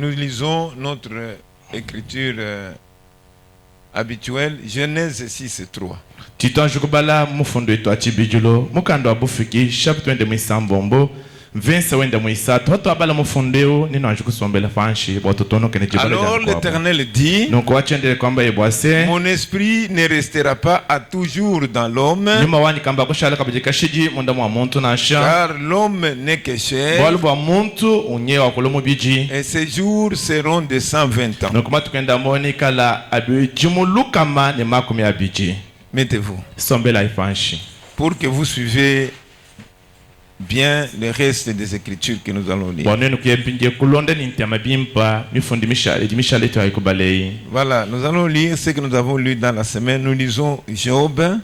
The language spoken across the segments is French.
Nous lisons notre écriture habituelle, Genèse 6:3. Titwanjukubala mufundo etu achibijulo mukando abufiki chapitre 1 misambombo Vince wenda muisatu hatu abala mufundeo nino anjukusombela fanshi bototono kene jibala. Alors l'Éternel dit, noko wachendele kwamba yebwase mon esprit ne restera pas à toujours dans l'homme, nyuma wani kamba kushala kabijika shiji munda mwa muntu nasha car l'homme n'est que chair, bwalu bwa muntu unye wakolomo biji et ses jours seront de 120 ans. noko matukenda moni kala abu jimulukama ne makumi abiji. Mettez-vous sombela ifanshi pour que vous suivez bien le reste des écritures que nous allons lire. Voilà, nous allons lire ce que nous avons lu dans la semaine. Nous lisons Job.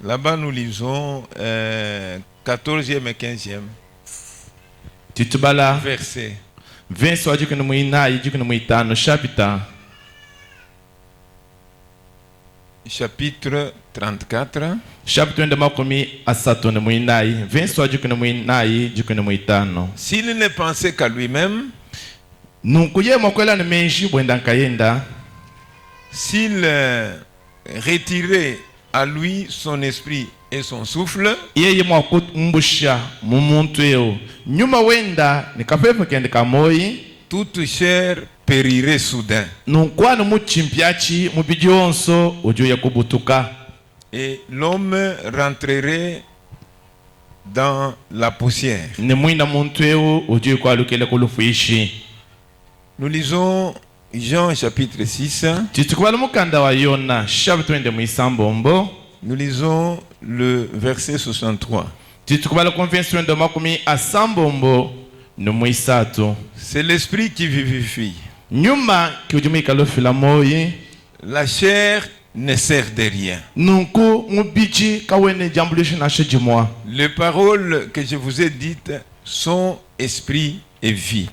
Là-bas, nous lisons 14e et 15e verset. Chapitre 34. S'il ne pensait qu'à lui-même, s'il retirait à lui son esprit et son souffle, toute chair périrait soudain. Et l'homme rentrerait dans la poussière. Nous lisons Jean chapitre 6. Nous lisons le verset 63. C'est l'esprit qui vivifie. La chair ne sert de rien. Les paroles que je vous ai dites sont esprit et vie.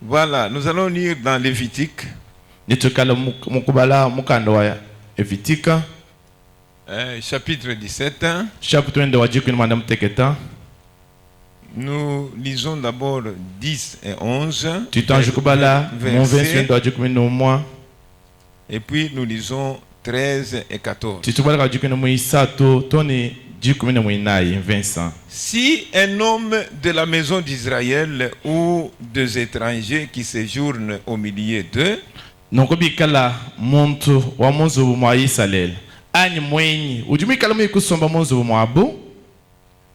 Voilà, nous allons lire dans Lévitique. Chapitre 17. Nous lisons d'abord 10 et 11. Et puis nous lisons 13 et 14. Si un homme de la maison d'Israël ou deux étrangers qui séjournent au milieu d'eux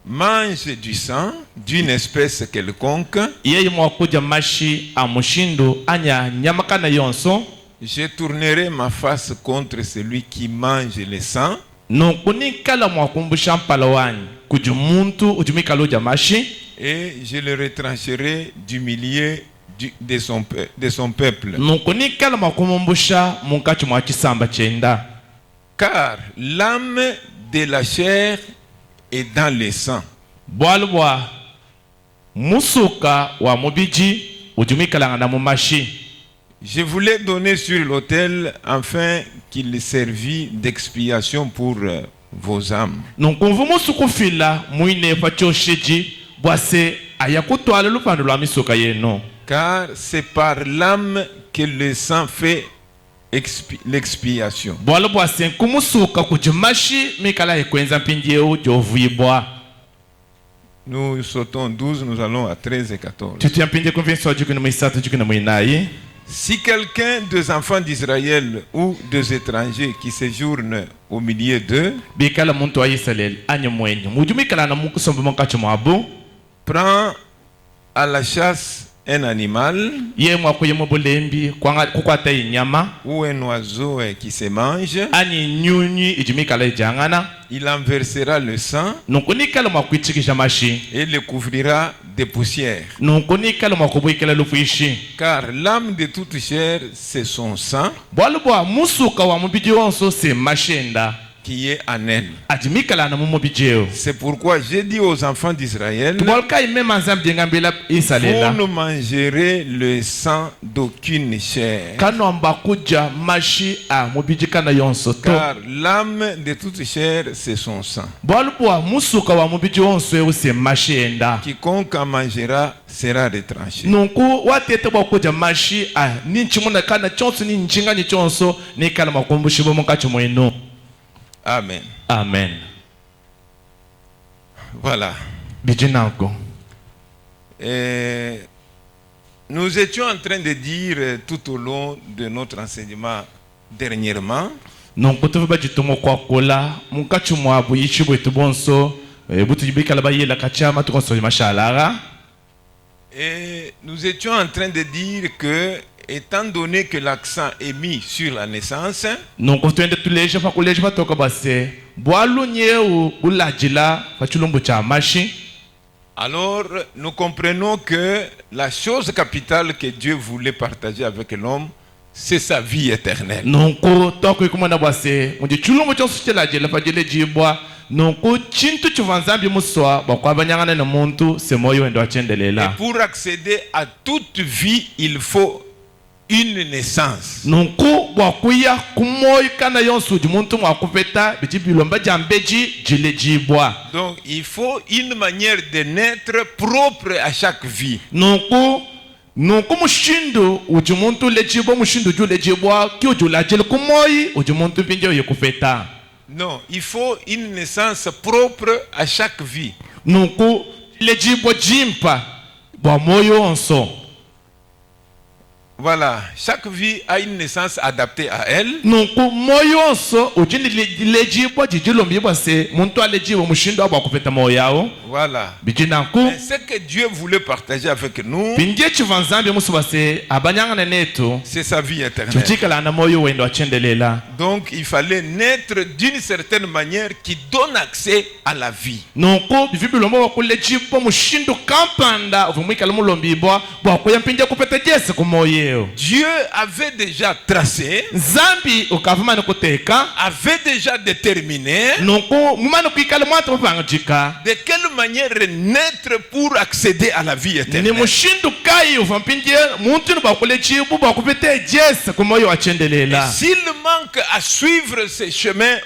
mange du sang d'une espèce quelconque, je tournerai ma face contre celui qui mange le sang et je le retrancherai du milieu de son peuple. Car l'âme de la chair est dans le sang. Je voulais donner sur l'autel afin qu'il servît d'expiation pour vos âmes. Car c'est par l'âme que le sang fait l'expiation. Nous sautons 12, nous allons à 13 et 14. Si quelqu'un des enfants d'Israël ou des étrangers qui séjournent au milieu d'eux prend à la chasse un animal ou un oiseau qui se mange, il en versera le sang et le couvrira de poussière. Car l'âme de toute chair, c'est son sang qui est en elle. ajimikala na mumobijeo C'est pourquoi j'ai dit aux enfants d'Israël, tubolka imema nzambi jengambela vous isalela ne mangerez le sang d'aucune chair. kanomba kuja mashi a mubijikana yonso to Car l'âme de toute chair, c'est son sang. bolbwa musuka wa mubiji wonso use mashi enda Quiconque en mangera sera retranché. nunku watete bwa kuja mashi a ninchimuna kana chonso ni nchinga ni chonso ni kala makumbushi bomo kachumwenu. Amen. Amen. Voilà. Bijinako. Nous étions en train de dire tout au long de notre enseignement dernièrement nunku tuva bajitumo kwa kola munkachumwa buyishi bwetu bonso butu jibikala bayela kachama tukonso mashalara. et nous étions en train de dire que étant donné que l'accent est mis sur la naissance, nunku twende tuleje fa kuleje batoka base bwalunye ulajila fachulumbu cha mashi. alors nous comprenons que la chose capitale que Dieu voulait partager avec l'homme, c'est sa vie éternelle. Nunku toko ikumana base muji chulumbu chonso chelajila fajile jibwa nunku chintu chuvanzambi muswa bakwa banyangana na muntu semoyo endo Et achendelela. pour accéder à toute vie, il faut une naissance. Nunku bwakuya kumoyi kana yonso muntu mwakupeta bijibilomba jambeji jile jibwa. Donc il faut une manière de naître propre à chaque vie. Nunku mushindu ujimuntu lejibwa mushindu ju lejibwa ki ujulajile kumoyi ujimuntu pinje yekupeta. Non, il faut une naissance propre à chaque vie. Nunku lejibwa jimpa bwa moyo onso. Voilà, chaque vie a une naissance adaptée à elle. Nunku moyo onso ujini lejibwa jijilombi se muntu alejibwa mushindu abwa kupeta moyo yao. Voilà. Bijinanku Mais ce que Dieu voulait partager avec nous, pinje chivanzambi musu base abanyangana netu c'est sa vie éternelle. chuchikala na moyo wendo achendelela. Donc il fallait naître d'une certaine manière qui donne accès à la vie. Nunku bivibilombo wakulejibwa mushindu kampanda uvumwikala mulombibwa bwakuya mpinje kupeta jese kumoyo. Dieu avait déjà tracé, Zambi ukavumana kuteka avait déjà déterminé nunku mumana kuikala mwatu mupangajika de quelle manière naître pour accéder à la vie ni éternelle. mushindu kai uvampinje muntu bakulejibu bakupeta jese kumoyo achendelela. S'il manque à suivre ces chemins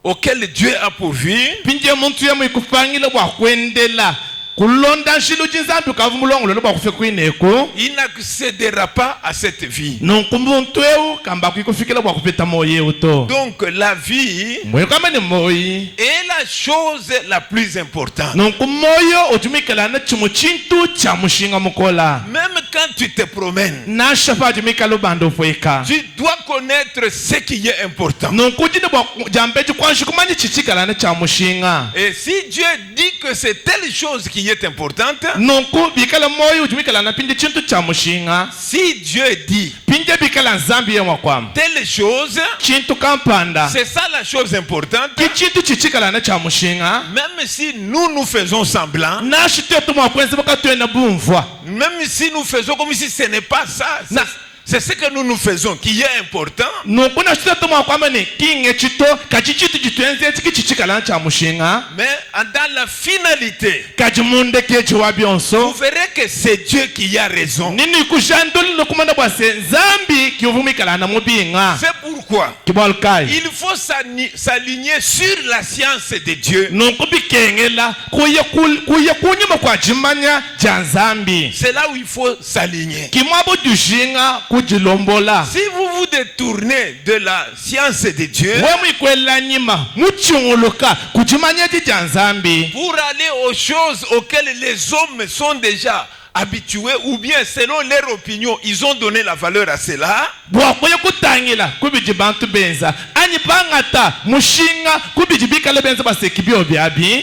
auxquels Dieu a pourvu, Pinje muntu ya mwikufangile bwakwendela kulonda nshilu jinzambi ukavumulongo lolo bwakufe kwineko il n'accédera pas à cette vie. nunku muntu eu kamba kwikufikila bwakupeta moyo uto Donc la vie moyo kama ni moyi est la chose la plus importante. nunku moyo ujumikala na chimu chintu cha mushinga mukola Même quand tu te promènes, nashafa ujumikala ubanda ufweka tu dois connaître ce qui est important. nunku jine bwa jambeji kwanshi kumanyi chichikala na cha mushinga Et si Dieu dit que c'est telle chose qui est importante, nunku bikala moyo ujumikala na pinje chintu cha mushinga si Dieu dit pinje bikala nzambi yemwa kwama telle chose, chintu kampanda c'est ça la chose importante. ki chintu chichikala na cha mushinga Même si nous faisons semblant, nashi tetu mwakwenzi bakatwena bumvwa même si nous faisons comme si ce n'est pas ça, Na- c'est ce que nous faisons qui est important. nunku nashi tetu mwakwama ni kinge chito kachi chitu chitwenze chiki chichikala na cha mushinga Mais dans la finalité, kaji munde kechi wa vous byonso verrez que c'est Dieu qui a raison. nini kushanduli nokumanda bwase nzambi kiuvumikala na mubinga C'est pourquoi kibolkai il faut s'aligner sur la science de Dieu. nunku bikengela kuye kunyuma kwa jimanya ja nzambi C'est là où il faut s'aligner. kimwabo jushinga kujilombola Si vous vous détournez de la science de Dieu we mwikwela nyima muchunguluka kujimanya ja nzambi pour aller aux choses auxquelles les hommes sont déjà habitués, ou bien selon leur opinion, ils ont donné la valeur à cela, bwakuye kutangila kubiji bantu benza anyi bangata mushinga kubiji bikale benza baseki byo byabi.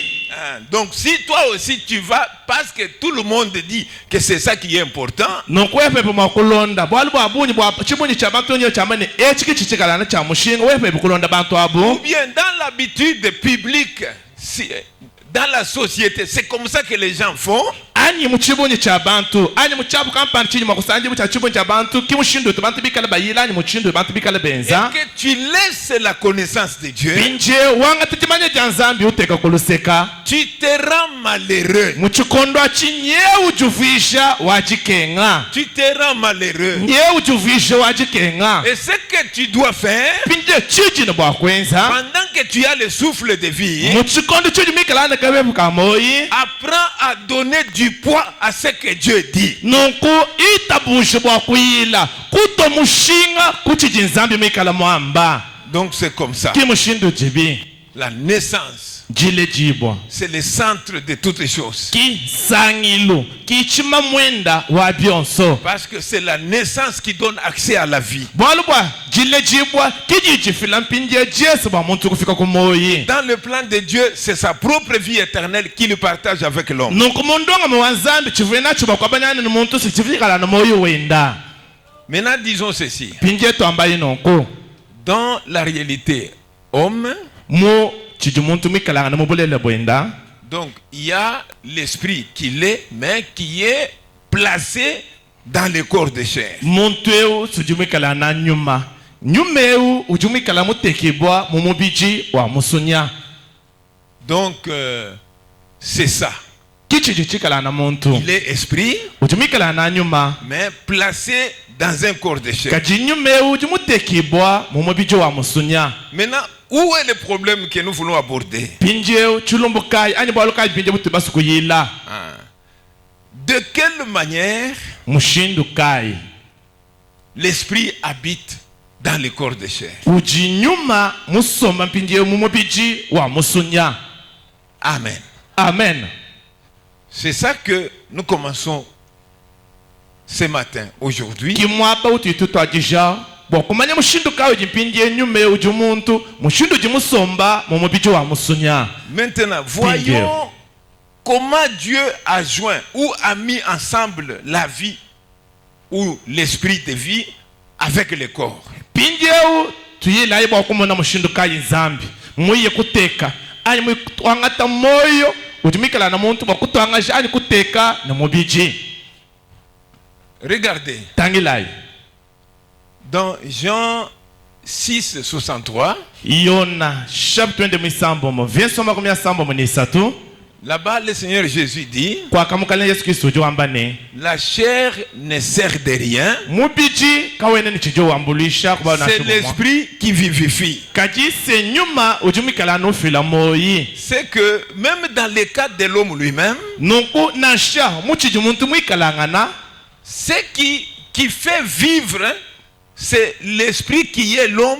donc si toi aussi tu vas, parce que tout le monde dit que c'est ça qui est important, nokwepepe mwakulonda bwali bwabunyi bwa chibunyi cha bantu nyo chamane echiki chichikala na cha mushinga wepepe kulonda bantu ou abu bien dans l'habitude publique, dans la société, c'est comme ça que les gens font. ani muchibonye cha bantu ani muchabu kampani chini makusanje mucha chibonye cha bantu kimushindo to bantu bikala bayila ani muchindo bantu bikala benza et que tu laisses la connaissance de Dieu, binje wanga titimanye janzambi uteka kuluseka tu te rends malheureux. muchikondo achinye ujuvisha wajikenga Tu te rends malheureux. nye ujuvisha wajikenga Et ce que tu dois faire, binje chiji na bwakwenza pendant que tu as le souffle de vie, muchikondo chiji mikala na kabebu kamoyi apprends à donner du poids à ce que Dieu dit. nonku itabushe bwakuyila kuto mushinga kuchiji nzambi mikala mwamba Donc c'est comme ça. kimushindo jibi La naissance, jile jibwa c'est le centre de toutes les choses. ki sangilu ki chima mwenda wa byonso Parce que c'est la naissance qui donne accès à la vie. bwalubwa jile jibwa kijijifila mpindie jesu bwa muntu kufika kumoyi Dans le plan de Dieu, c'est sa propre vie éternelle qu'il partage avec l'homme. nonku mundonga muwanzambi chivuye nacho bakwabanyana ni muntu sichifikala na moyi wenda Maintenant, disons ceci. pindie twambayi nonku Dans la réalité, homme, mu chiji muntu mikalanga na mubulele bwenda donc il y a l'esprit qui l'est, mais qui est placé dans le corps de chair. muntu eu sujumikala na nyuma nyuma eu ujumikala mutekibwa mu mubiji wa musunya Donc, c'est ça. kichiji chikala na muntu Il est esprit, ujumikala na nyuma mais placé dans un corps de chair. kaji nyuma eu ujumutekibwa mu mubiji wa musunya Maintenant, où est le problème que nous voulons aborder? pinjeu chulumbukai ani bwalukai pinje butu basukuyila Ah. De quelle manière mushindukai l'esprit habite dans le corps de chair? uji nyuma musoma pinjeu mu mubiji wa musunya Amen. amen C'est ça que nous commençons ce matin, aujourd'hui. kimwapa utitu twajija bwakumanya mushindukai ujimpinje nyuma uji muntu mushindu jimusomba mu mubiji wa musunya Maintenant, voyons comment Dieu a joint ou a mis ensemble la vie ou l'esprit de vie avec le corps. pinjeu tuyilayi bwakumona mushindukai nzambi muye kuteka ani mwangata moyo ujimikala na muntu bakutwangasha ani kuteka na mubiji Regardez, tangilayi dans Jean 6, 63, Yona chapitre 20 misambo mo viensoma kumya sambo mo nisatu là-bas le Seigneur Jésus dit, kwa kamukala Yesu Kristo jo ambane la chair ne sert de rien, mubiji kawene ni chijo wambulisha kuba na c'est shubu l'esprit qui vivifie. kaji se nyuma ujumikala no fila moyi C'est que même dans le cas de l'homme lui-même, nunku nasha muchiji muntu mwikalangana ce qui fait vivre, c'est l'esprit qui est l'homme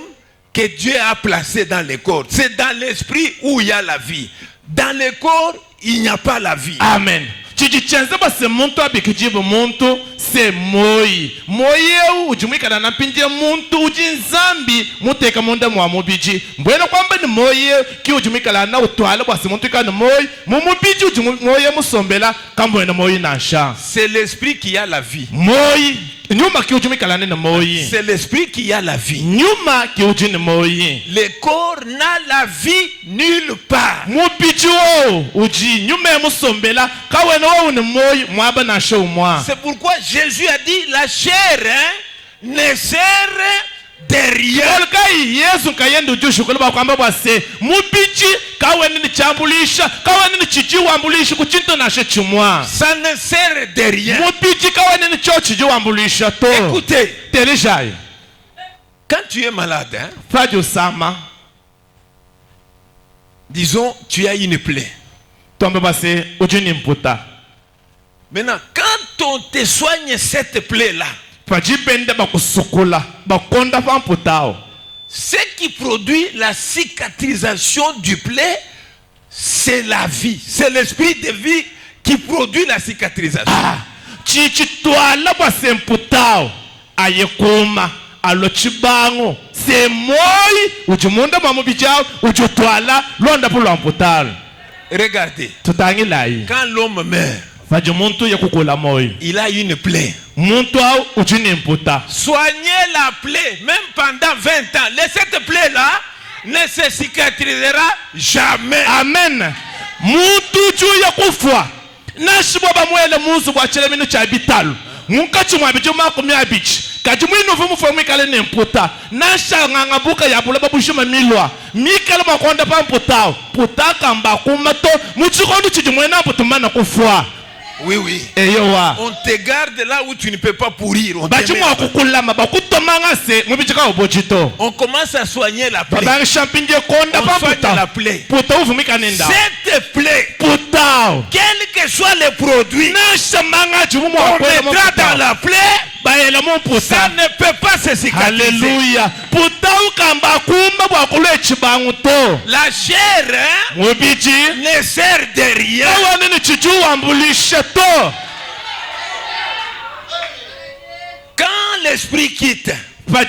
que Dieu a placé dans le corps. C'est dans l'esprit où il y a la vie. Dans le corps, il n'y a pas la vie. amen chiji chenze base muntu abikijibu muntu se moyi moyeu ujumikala na pinje muntu ujinzambi muteka munda mwa mubiji mbwena kwamba ni moye ki ujumikala na utwala base muntu kana moyi mu mubiji moye musombela kambwena moyi nasha C'est l'esprit qui a la vie. moyi nyuma ki ujumikala na moyi C'est l'esprit qui a la vie. nyuma ki ujini moyi Le corps n'a la vie nulle part. mubiji wo uji nyuma musombela kawena wo ni moyi mwaba nasha umwa C'est pourquoi Jésus a dit la chair ne sert de rien. kai Yesu kayenda ujushukulo bakwamba bwase mubiji kaweni ni chambulisha kaweni ni chiji wambulisha kuchinto nashe chumwa Ça ne sert de rien. mubiji kaweni ni cho chiji wambulisha to Écoutez, terejaye quand tu es malade, fajo sama disons tu as une plaie. tombe base ujini mputa Maintenant, quand on te soigne cette plaie-là, fajibende bakusukula bakonda fa mputao ce qui produit la cicatrisation du plaie, c'est la vie. C'est l'esprit de vie qui produit la cicatrisation. chichitwala bwase mputao ayekuma alo chibango se moyi ujimunda mwa mubijao ujutwala londa pulwa mputalo Regardez, tutangilayi quand l'homme meurt, faje muntu yekukula moyi il a une plaie. muntu au ujini mputa Soignez la plaie, même pendant 20 ans. Cette plaie-là ne se cicatrisera jamais. amen muntu juu ya kufwa nashibo bamwele muzu bwachele minu cha bitalo munkachi mwabiju makumi abichi kaji mwinu vumu fwe mwikale nemputa nasha ngangabuka ya bula babushuma milwa mikale makonda pa mputao putaka mbakumato muchikondu chijumwena putumana kufwa. Oui, oui. Eyowa. On te garde là où tu ne peux pas pourrir. On commence à soigner la plaie. On soigne la plaie. Cette plaie, quel que soit le produit, on mettra dans la plaie. Ça ne peut pas se cicatriser. Alléluia. La chair ne sert de rien. Quand l'esprit quitte, on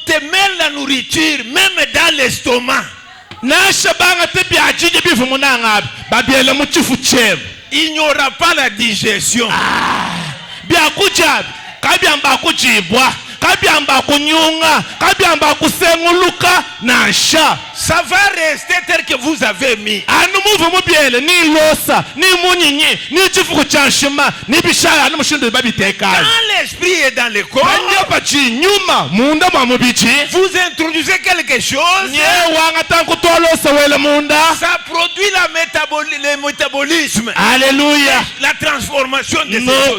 te met la nourriture même dans l'estomac. Il n'y aura pas la digestion. Ça va rester tel que vous avez mis. Quand l'esprit est dans le corps, vous introduisez quelque chose, ça produit le métabolisme. Alléluia. La transformation de ces choses.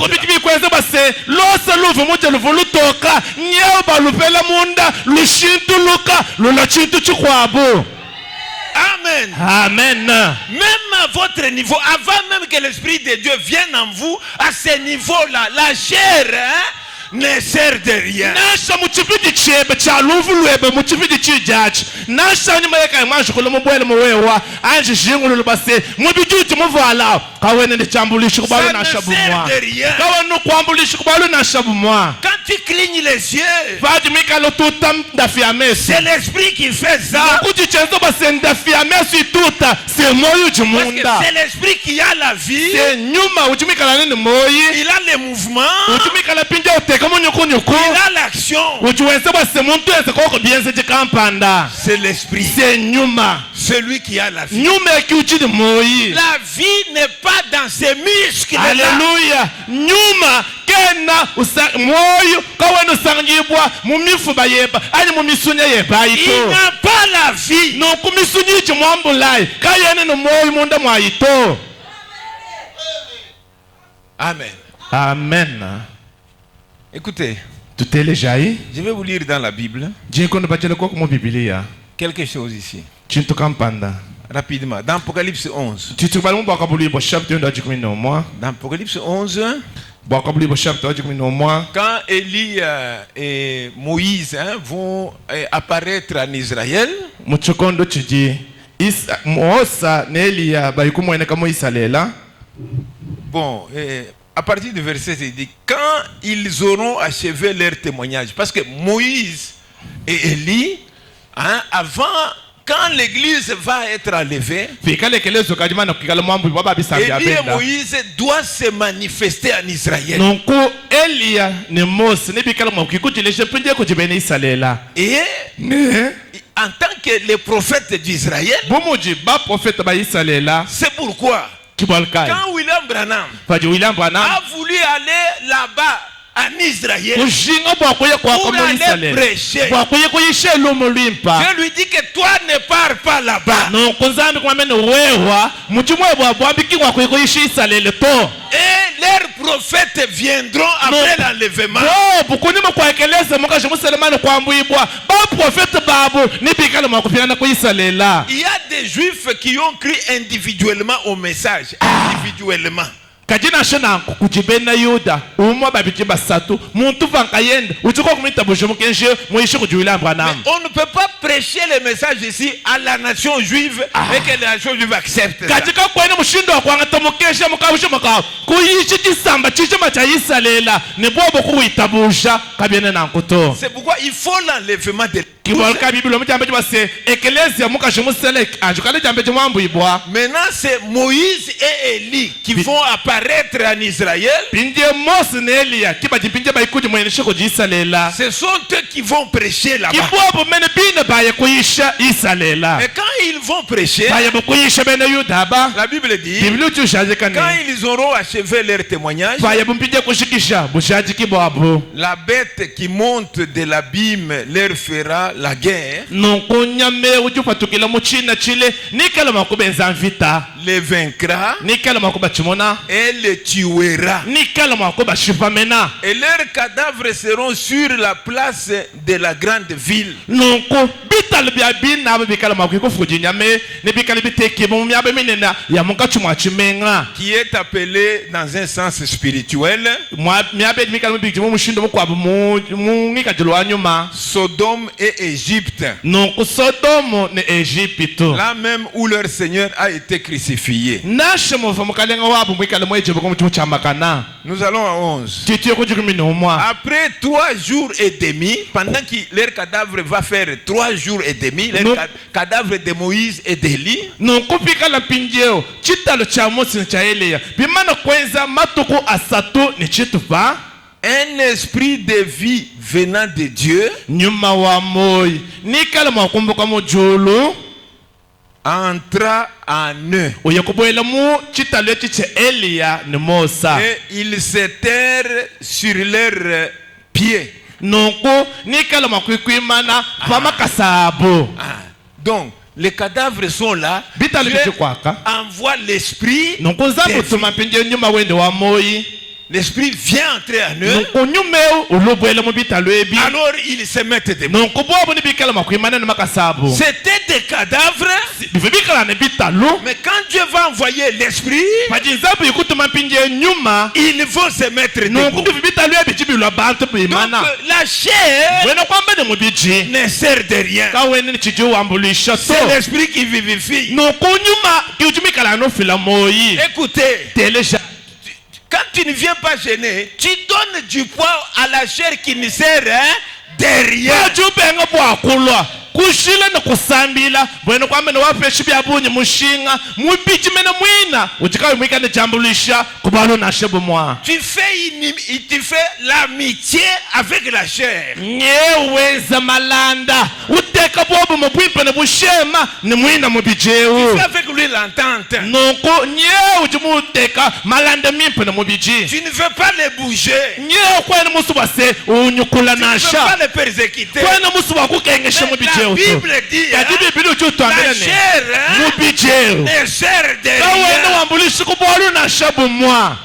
Amen. Amen. Même à votre niveau, avant même que l'Esprit de Dieu vienne en vous, à ce niveau-là, la chair ne sert de rien. Quand tu clignes les yeux, c'est l'esprit qui fait ça. C'est l'esprit qui a la vie. Il a les mouvements. Il a l'action. C'est l'esprit. Celui qui a la vie. La vie n'est pas dans ses muscles. Alléluia. Il n'a pas la vie. Amen. Amen. Écoutez, je vais vous lire dans la Bible quelque chose ici. Rapidement, dans Apocalypse 11. Dans Apocalypse 11, quand Élie et Moïse vont apparaître en Israël, bon, à partir du verset, il dit quand ils auront achevé leur témoignage, parce que Moïse et Élie, avant, quand l'église va être enlevée, Élie et Moïse doivent se manifester en Israël. Et en tant que les prophètes d'Israël, c'est pourquoi quand William Branham a voulu aller là-bas en Israël pour aller prêcher, je lui dis que toi ne pars pas là-bas. Et leurs prophètes viendront après l'enlèvement. Il y a des juifs qui ont cru individuellement au message. Individuellement. Mais on ne peut pas prêcher le message ici à la nation juive et que la nation juive accepte ça. C'est pourquoi il faut l'enlèvement de maintenant c'est Moïse et Élie qui vont apparaître en Israël. Ce sont eux qui vont prêcher là-bas. Et quand ils vont prêcher, vaye bukuyisha bene yudaba la Bible dit, biblia utyushazikane quand ils auront achevé leur témoignage, vaye bumpije kushikisha bushajiki bwabo la bête qui monte de l'abîme leur fera la guerre. nukunyame ujupatukila muchina chile nikala makubenza mvita Les vaincra nikala makuba chimona et les tuera. nikala makuba shipamena Et leurs cadavres seront sur la place de la grande ville. nuku bitalo bya bina bikala makuko fujinyame ne bikala biteke mu myabe minena ya mukachumwa chimenga Qui est appelée dans un sens spirituel mwa myabe bikala bijimu mushindo mukwabu mu ngikajilo anyuma Sodome et Égypte. nuku Sodomo ne Egypto Là même où leur Seigneur a été crucifié. nashe muva mukalenga wabo mwikala mwejebu ko muchimu chamakana Nous allons à 11. titiyo kujikumi nomwa Après 3 jours et demi, pendant que leur cadavre va faire 3 jours et demi, leur cadavre de Moïse et d'Élie, nukupikala pinjeo chitalo cha Mose cha Eliya bimana kwenza matuku asatu ni chitupa un esprit de vie venant de Dieu nyuma wa moyi nikala mwakumbuka mujulu entra en eux. uyakubwela mu chitalo echi cha Eliya ni Mosa Et ils s'étèrent sur leurs pieds. nuku nikala mwakwikwimana pamakasabo Donc, les cadavres sont là. bitalo Dieu bichikwaka envoie l'esprit. nuku nzamutuma pinjeo nyuma wende wa moyi L'esprit vient entrer en eux. nuku nyumeu ulubwela mu bitalo ebi Alors ils se mettent debout. nuku bwabo ni bikala mwakwimana ni makasabo C'était des cadavres. bive bikala ni bitalo Mais quand Dieu va envoyer l'esprit, pajinzabu ikutuma pinje nyuma ils vont se mettre debout. nuku bibitalo ebichibilwa bantu Donc bimana la chair wena kwamba ni mubiji ne sert de rien. kawene ni chiji wambulisha so C'est l'esprit qui vivifie. nuku nyuma kiuchimikala nofila moyi Écoutez, telesha quand tu ne viens pas gêner, tu donnes du poids à la chair qui ne sert de rien. bajubenga bwakulwa kushile ni kusambila bwene kwamba ni wapesha byabunyi mushinga mubichimene mwina uchikawe mwika ni jambulisha kubalo na shebu mwa Tu fais l'amitié avec la chair. nyeweza malanda uteka bwobu mubwimpe ni bushema ni mwina Tu mubijeu fais avec lui l'entente. nuko nyewe uchimuteka malanda mimpe ni mubiji Tu ne veux pas les bouger. nyewe kwene musu base unyukula Tu ne veux nasha pas les persécuter. kwene musu wakukengesha Mais mubijeu la Bible dit, kati bibili la uchutwambelene chair mubijeu ne sert de kawene rien. wambulishi kubwalu nasha bumwa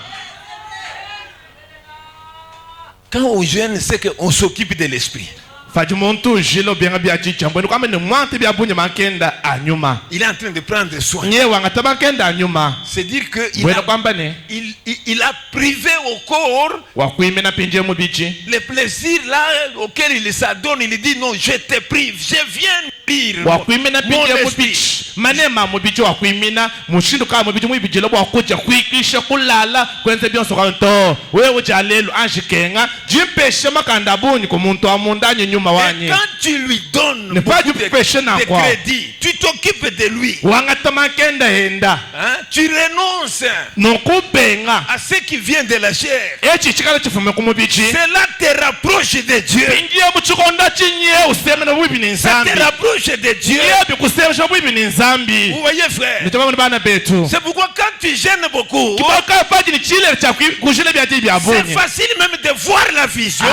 Quand on jeûne, c'est qu'on s'occupe de l'esprit. faji muntu jilo byenga byachicha mbwene kwamba ni mwante byabunye makenda anyuma Il est en train de prendre soin. nyewe angata makenda anyuma C'est dire qu'il bwene a, kwamba ne il a privé au corps wakwimena pinje mubiji les plaisirs là auxquels il s'adonne. Il dit non, je te prive, je viens lire wakwimena mon pinje esprit. mubiji manema mubiji wakwimina mushindu kama mubiji mwibijilo bwakuja kwikisha kulala kwenze byonso kanto wewe ujalelo anjikenga jimpeshe makanda bunyi ku muntu wa mundanyi nyuma Et wanye quand tu lui donnes Ne pas beaucoup du péché dans de quoi? crédit, tu t'occupes de lui. wangata makenda henda Hein? Tu renonces nokubenga à ce qui vient de la chair. echi chikala chifume ku mubiji Cela te rapproche de Dieu. pingiye muchikonda chinye usemena bwibi ni Ça nzambi te rapproche de Dieu. yebi kusemesha bwibi ni nzambi Vous voyez, frère. nitomamuni bana betu C'est pourquoi quand tu gênes beaucoup, kibaka paji ni chile cha kushile byaji c'est byabunye facile même de voir la vision.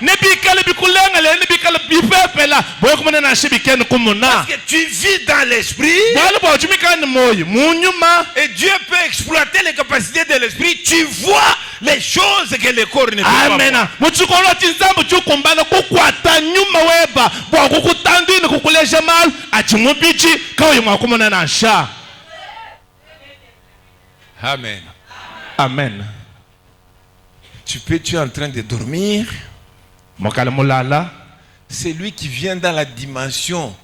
nebikala bikulenga le nebikala bipepela boye kumana na shibikeni kumuna Parce que tu vis dans l'esprit bwalo bwa chimikani moyi munyuma et Dieu peut exploiter les capacités de l'esprit. Tu vois les choses que le corps ne peut pas voir. amena muchikolo chinzambu chukumbana kukwata nyuma weba bwa kukutandini kukuleja malu achimubichi kawe mwakumana na sha. Amen. Amen. Tu es en train de dormir. Mokala mulala C'est lui qui vient dans la dimension.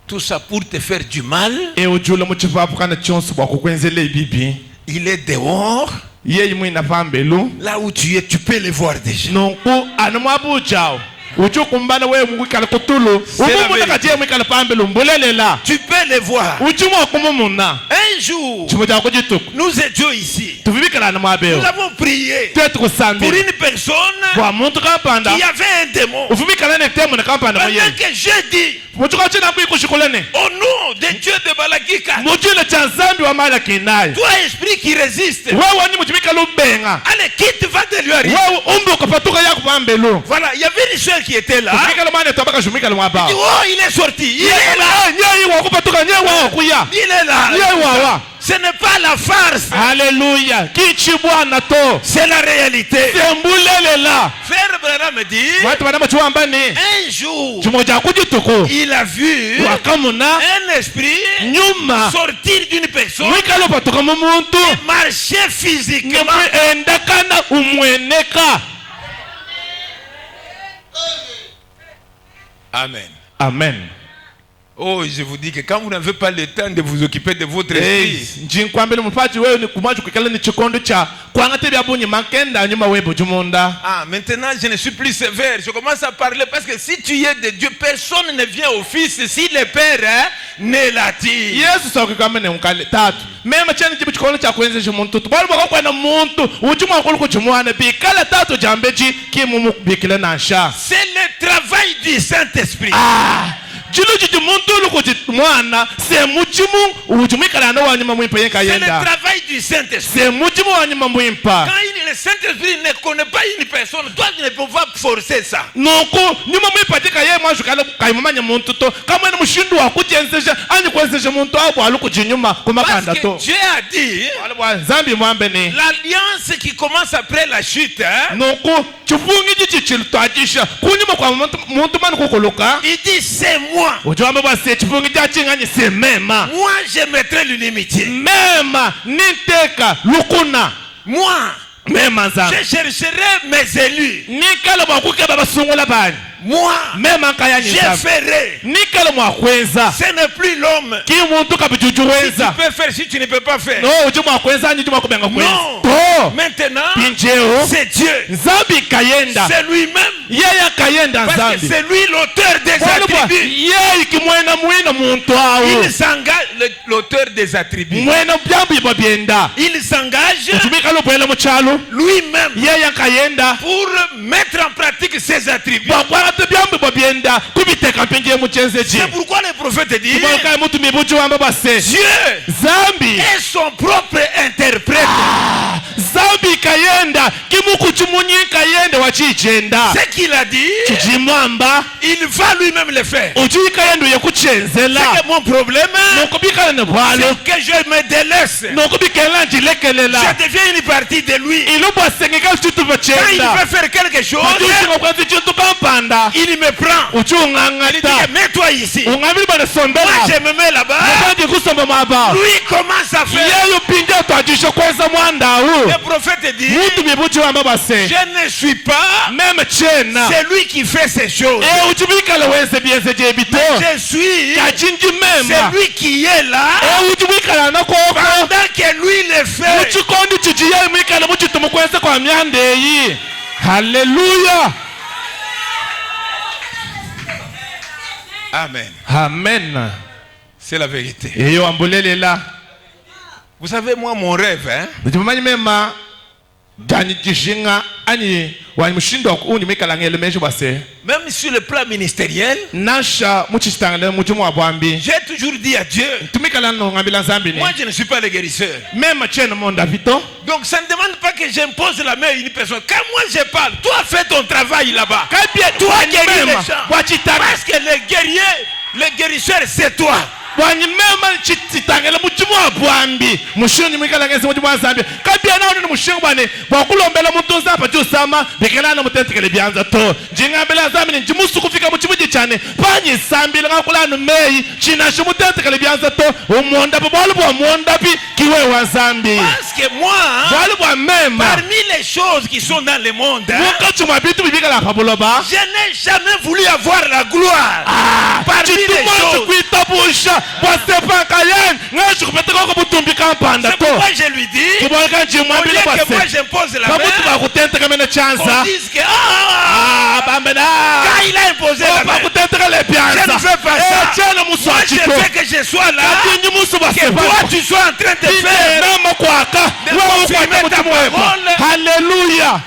Tout ça pour te faire du mal. e ujula muchivapu kana chonso bwa kukwenzele ibibi Il est dehors. yeyi mwina pambelu Là où tu es, tu peux le voir déjà. nonku anumwabu jao uchukumbana we mwikala kutulu la umumuna vérité. katie mwikala pambelu mbulelela Tu peux le voir. uchumwa kumumuna Un jour, chimo cha kujituku nous étions ici. tuvibikala na mwabeo Nous avons prié twetu pour kusambila une personne bwa muntu kampanda qui avait un démon. uvibikala ne temu na kampanda Pendant moye que j'ai dit, muchiko china kuikushikulene Au nom de Dieu de Balakika. mujile cha nzambi wa Malaki naye Toi, esprit qui résiste. wewe ni mujimika lubenga Allez, quitte, va de lui arriver. wewe umbe ukapatuka yako pambelu Voilà, il y avait une soeur qui était là. kufika lumane tobaka shumika lumaba Il dit, oh, il est sorti. Il est là. nyei wa kupatuka nyei wa kuya Il est là. nyei wa Ce n'est pas la farce. Alléluia kichi bwana to C'est la réalité. sembulele la Frère Branham me dit, watu bana machuamba ni un jour, chimoja kujituko il a vu wakamuna un esprit nyuma sortir d'une personne mwikalo patuka mu muntu et marcher physiquement. endakana umweneka. Amen. Amen. Oh, je vous dis que quand vous n'avez pas le temps de vous occuper de votre esprit, njinkwambele mufaji wewe ni kumaji kukala ni chikondo cha kwangate bya bunyi makenda nyuma webo jumunda. maintenant je ne suis plus sévère. Je commence à parler parce que si tu es de Dieu, personne ne vient au Fils si le Père ne l'attire. Yesu sauki kama ne mkale tatu. Mema chani jibu chikondo cha kwenze jumuntu. Bali bako kwenda muntu ujuma akulu kujumwana bikala tatu jambeji kimumu bikile nansha. C'est le travail du Saint-Esprit. Jilu muntu lukuji mwana se mujimu ujumika na wanyuma mwimpa yenka C'est le yenda. travail du Saint-Esprit. Se mujimu wanyuma mwimpa. Quand le Saint-Esprit ne connaît pas une personne, toi tu ne peux pas forcer ça. Nuko nyuma mwipatika ye mwanju kala kaimamanya muntu to kama ni mushindu wa kujenzeje ani kwenzeje muntu abo alukujinyuma kumakanda Parce to. que Dieu a dit, Wale bwa nzambi mwambe ni l'alliance qui commence après la chute, nuko chifungi chichi chilitwajisha kunyuma kwa muntu manu kukuluka il dit c'est moi. ujwambe bwa se chifungi chachinganye se mema Moi je mettrai l'unanimité. mema ninteka lukuna Moi mema nzambi je chercherai mes élus. nikala mwakukeba basungula bani Moi mema nkayanye je nzambi ferai. nikala mwakweza Ce n'est plus l'homme ki muntu si kabijujuweza tu peux faire, si tu ne peux pas faire. no ujuma wakweza anyi juma kubenga kweza Non. to Maintenant pinjeo c'est Dieu. nzambi kayenda C'est lui-même. yeye kayenda Parce que nzambi c'est lui l'auteur des walibwa attributs. yeye kimwena mwina muntu awo Il s'engage, l'auteur des attributs. mwena byambu yibwa byenda Il s'engage ujumika lubwela muchalo lui-même yeye kayenda pour mettre en pratique ses attributs. bwakwagate byambu yibwa byenda kubiteka mpinje muchenzeji C'est pourquoi le prophète dit, kubaka mutu mibuju wamba base Dieu zambi est son propre interprète. zambi kayenda kimuku chimunyi kayenda wachijenda Ce qu'il a dit, chijimwamba il va lui-même le faire. ujuyi kayenda yekuchenzela C'est que mon problème, nokubikala ne bwalo c'est que je me délaisse. nokubikela njilekelela Je deviens une partie de lui. ilubwasengeka chitu Quand il bachenda veut faire quelque chose, ajusinga kwanza chintu kampanda il me prend. Il dit, uchungangata mets-toi ici. ungavili Moi, banesombela je me mets là-bas. mubanji kusomba mwaba Lui commence à faire. yeyo pinje twajisha kweza mwandawu Le prophète dit, mutu mibuju wamba base je ne suis pas, meme chena c'est lui qui fait ces choses. ujubikala wenze byenze jebito Je suis, kachinji mema c'est lui qui est là. ujubikala nakoko Pendant que lui le fait, muchikondi chijiye mwikala muchitumu kwese kwa myandeyi. Haleluya. Amen. Amen. C'est la vérité. Eyo ambulelela. Vous savez, moi, mon rêve, hein, Ndimanyi mema dani jishinga ani wani mushindo uni mikala ngele mejo base. même sur le plan ministériel, Nasha muchistangale mujumu abwambi. j'ai toujours dit à Dieu, Tumikala no ngambila zambi ni. moi je ne suis pas le guérisseur. Mema chena monda vito. Donc ça ne demande pas que j'impose la main à une personne. Quand moi je parle, toi fais ton travail là-bas. Kabia Toi guéris les mema. gens. Wachitaka. Parce que le guerrier, le guérisseur, c'est toi. Wani mema chitangela mujumu abwambi. Mushoni mikala ngese mujumu azambi. Kabia na oni mushingo bane. Bakulombela mutunza apa jusama bekela na mutentekele byanza to. Jingambela zambi ni jimusu kufika muchimuji chane. Panyi sambi ngakula no mei china shumutentekele byanza to. Umonda bwalo bwa monda bi kiwe wa zambi. Parce que moi, Bwalo bwa mema. parmi les choses qui sont dans le monde, hein, Muka chuma bitu bibikala pabuloba. je n'ai jamais voulu avoir la gloire. Parmi les choses. Kuitabusha wasepa kayen ngasho kupeteka ko butumbi kampanda C'est to. pourquoi je lui dis, Kiboneka au njimwambile lieu que moi base. j'impose la Bamutu main, bakutenteka mena on chanza. dise que ah, Bambena. quand il a imposé la main, Bakutenteka le je pianza. ne fais pas ça. Chana Moi je muswachito. veux que je sois là, Katinyi musu que basepa. toi tu sois en train de faire. Mama kwaka. De Wewe confirmer ukwata ta mutu mweko. parole. Hallelujah.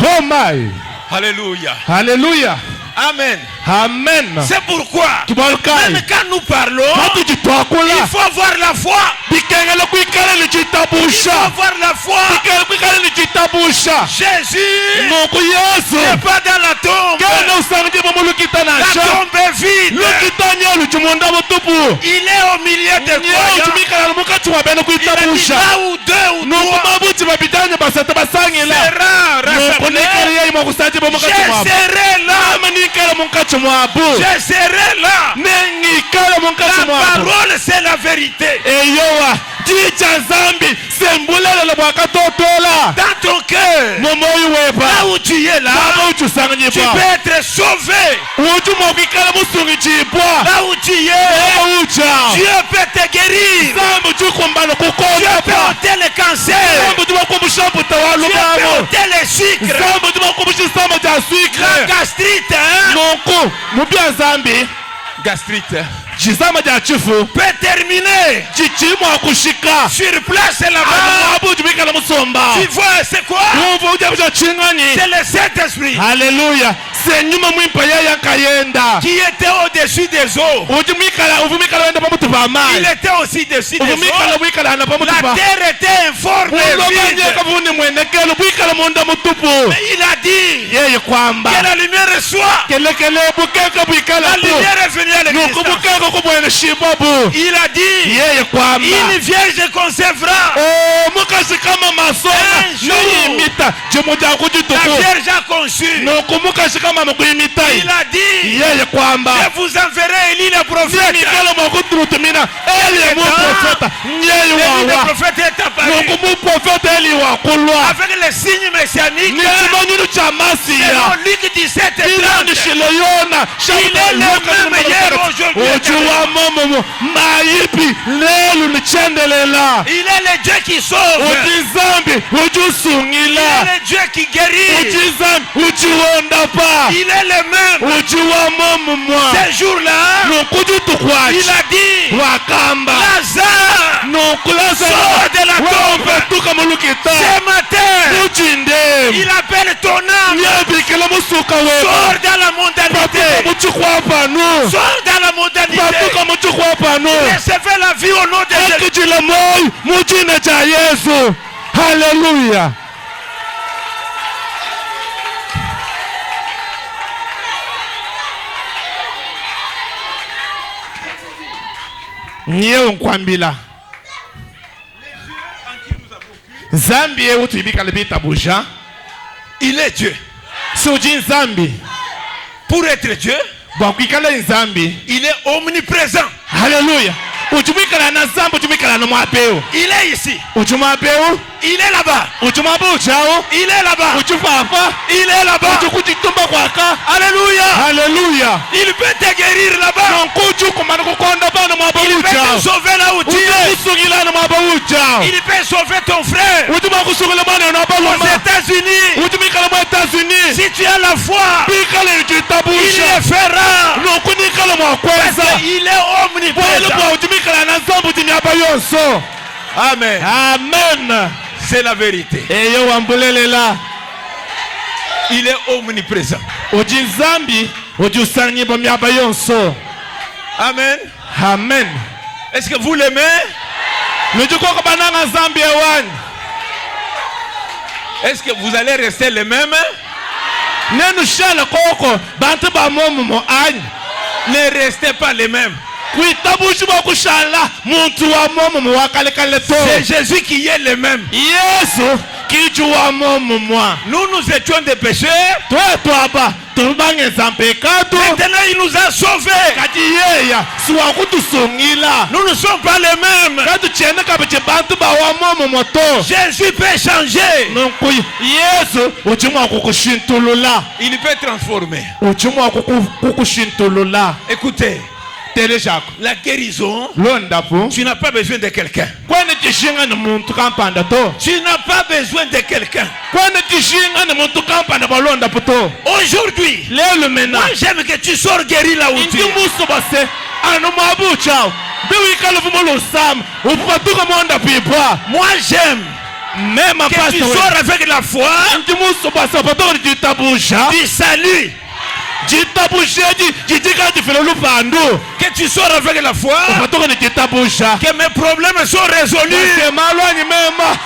Oh my. Alléluia. Hallelujah. Amen. Amen. C'est pourquoi, Tubalkai. même quand nous parlons, Hatu il jitwakula. faut avoir la foi. Bikengele kwikala Il faut lijitabusha. avoir la foi. Bikengele kwikala lijitabusha. Jésus Nuku Yesu. n'est pas dans la tombe. Kene usangi bamulukita La nasha. tombe est vide. Lukita nyelu chumunda butupu. Il est au milieu des Nyelu croyants. chumikala lumuka chuwabene Il a dit kwitabusha. là où deux ou Nuku trois mabuchi babitanye basata basangila. sera Nuku rassemblés, nikali yeyi mwakusaji bamuka je chumwabu. serai là. Ama nikala munka chumwabu. Je serai là. Nengikala munka La chumwabu. parole, c'est la vérité. Eyowa jicha zambi sembulela bwakatotola. Dans ton cœur, Momoyi wepa. là où tu es là, Baba tu uchusanganyipa. peux être sauvé. Ujuma kwikala musungi chipwa. Là où tu es, Ucha. Dieu peut te guérir. Zambi uchukumbana Dieu kukoda peut pa. ôter le cancer. Zambi uchukumbusha butawalu Dieu peut babo. ôter le sucre. Zambi uchukumbusha sama cha La sucre. gastrite, hein, Nuku mubya zambi. gastrite, Chisama cha chifu. peut terminer Chichimu akushika. sur place là-bas. Amabu ujumikala musomba. Tu vois, c'est quoi? Uvu ujabusha chingani. C'est le Saint-Esprit Haleluya. Senyuma mwimpa yaya kayenda. qui était au-dessus des eaux. Uvumikala wenda pamutu pa Il mai. était aussi dessus des Uvumikala eaux. wikala hana pamutu La pa. terre était informe et vide. Ulobanyeka vuni mwenekelo bwikala munda mutupu. Mais il a dit Yeye kwamba. que la lumière soit. Kelekele bukeka bwikala La bu. lumière est venue à Nuku l'existence. bukeka kubwene shibabu. Il a dit Yeye kwamba. une vierge concevra. Mukasi kama masona. Un jour. Niyimita. Jimuja La kujituku. vierge a conçu. Nuku mukasi kama mukuyimita. Il a dit Yeye kwamba. je vous enverrai Élie le prophète. Nikala mwakuturutumina. Eli mu profeta. Nyeye Élie le wawa. prophète est apparu Nuku mu profeta eli wakulwa. avec les signes messianiques. Ni chimanyulu cha masiya. Selon Luc 17 et 30. Shiloyona. Il est le même hier, aujourd'hui et Ujuwa momo maipi lelu ni chendelela. Il est le Dieu qui sauve. Ujizambi Il ujusungila. est le Dieu qui guérit. Ujizambi ujiwonda pa. Il est le même. Ujuwa momo mwa. Ce jour-là, Nukuju tukwachi. il a dit Wakamba. Lazare, Nukulaza. sors de la tombe. Tuka mulukita. Ce matin, Ujinde. il appelle ton âme. Nyabikela musuka wewe. Sors dans la mondanité. Patuka muchukwa panu. Sors dans la mondanité. Patuka muchukwa panu. Recevez la vie au nom de Jésus. Ekijila moyo mujina cha Yesu. Haleluya. Nyewe nkwambila. Zambi yewu tuibika libita buja. Il est Dieu. Suji nzambi. Pour être Dieu, Bwakwikala nzambi. il est omniprésent. Haleluya. Ujumikala na zambi ujumikala na mwapeo. Il est ici. Ujumapeo. Il est là-bas. Ujumabu uchao. Il est là-bas. Ujufafa. Il est là-bas. Ujukujitumba kwaka. Alléluia. Haleluya. Il peut te guérir là-bas. Nonkuju kumana kukonda bana mwaba Il peut te uchao. sauver là où tu es. Ujukusungila na mwaba uchao. Il peut sauver ton frère Ujumakusungila mwana na aux baloma. États-Unis. Ujumikala mwa Etats-Unis. Si tu as la foi, Bikala il yujitabusha. le fera. Nokunikala mwa Parce kweza. qu'il est Bwele omniprésent. bwa ujumikala na zambu jimiaba yonso. Amen. Amen. C'est la vérité. Eyo wambulelela. Il est omniprésent. Ujinzambi ujusanyi bamiaba yonso. Amen. Amen. Est-ce que vous l'aimez? Nujukoko bananga zambi ewani. Est-ce que vous allez rester les mêmes? Nenu shala koko bantu ba momo mo anyi. Ne restez pas les mêmes. Kuitabushi bwa kushala muntu wa momo mo wakalekale to. C'est Jésus qui est le même. Yesu kichu wa momo mwa. Nous étions des pécheurs. Twaba tubangeza mpekatu. Maintenant, il nous a sauvés. Kati yeya siwa kutusungila. Nous ne sommes pas les mêmes. Kati chene kabeche bantu ba wa momo moto. Jésus peut changer. Nonku Yesu uchimwa kukushintulula. Il peut transformer. Uchimwa kukushintulula. Écoutez, Telejako. la guérison, Londapo. tu n'as pas besoin de quelqu'un. Kwani tishinga ni muntu kampanda to. Tu n'as pas besoin de quelqu'un. Kwani tishinga ni muntu kampanda balonda poto. Aujourd'hui, Lelo mena. moi j'aime que tu sors guéri là où tu Indi es. muso base. Ano mabu chao. Dewi kala fumolo sam. Upatuka mwanda pipa. Moi j'aime Mema que tu pastor. sors avec la foi Indi muso base patuka jitabusha. du salut. Que tu sors avec la foi. Que mes problèmes sont résolus.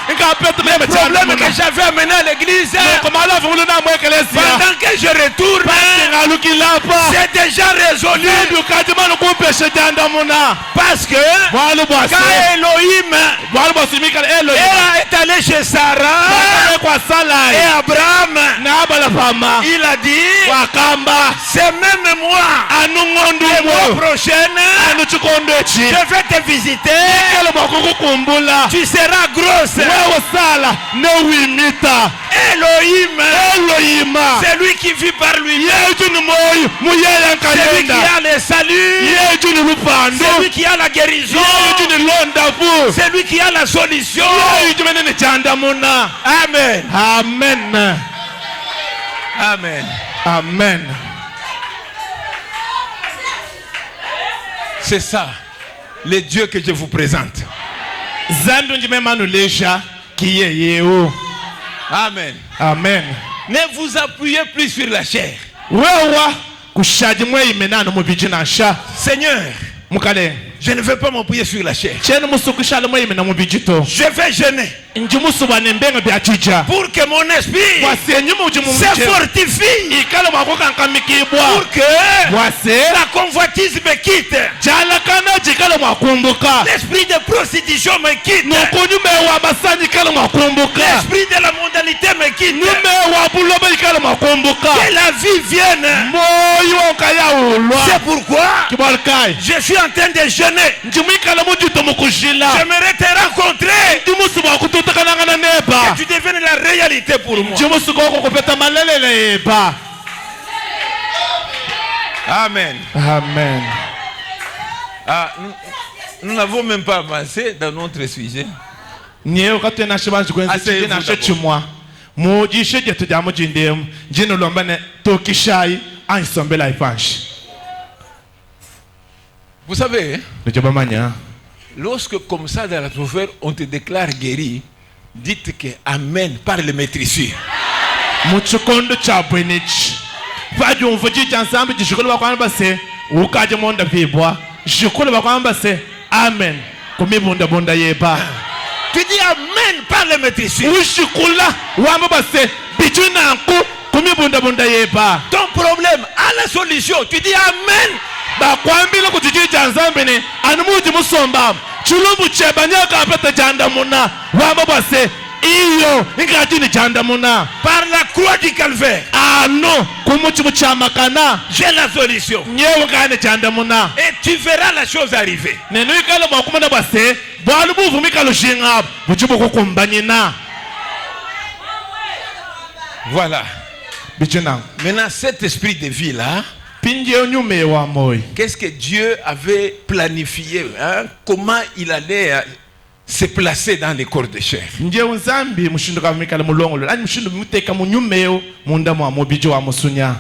Les problèmes que j'avais amenés à l'église. Pendant que je retourne, c'est déjà résolu. Parce que quand Elohim est allé chez Sarah et Abraham, il a dit, c'est même moi, le mois prochain, je vais te visiter, tu seras grosse. Elohim, c'est lui qui vit par lui-même, c'est lui qui a le salut, c'est lui qui a la guérison, c'est lui qui a la solution. Amen. Amen. Amen. Amen. C'est ça, le Dieu que je vous présente. Amen. Amen. Ne vous appuyez plus sur la chair. Seigneur, je ne veux pas m'appuyer sur la chair. Je vais jeûner pour que mon esprit se fortifie, pour que la convoitise me quitte, l'esprit de prostitution me quitte, l'esprit de la mondanité me quitte, que la vie vienne. C'est pourquoi je suis en train de jeûner. J'aimerais te rencontrer, que tu deviennes la réalité pour moi. Amen. Amen. Ah, nous n'avons même pas avancé dans notre sujet. Vous savez, lorsque comme ça dans l'atmosphère on te déclare guéri, dites que Amen par le maîtrisure. Amen. Tu dis Amen par le maîtrisure. Ton problème a la solution. Tu dis Amen. Par la croix du calvaire, j'ai la solution. Et tu verras la chose arriver. Voilà. Maintenant, cet esprit de vie là, qu'est-ce que Dieu avait planifié, hein? Comment il allait se placer dans les corps de chair.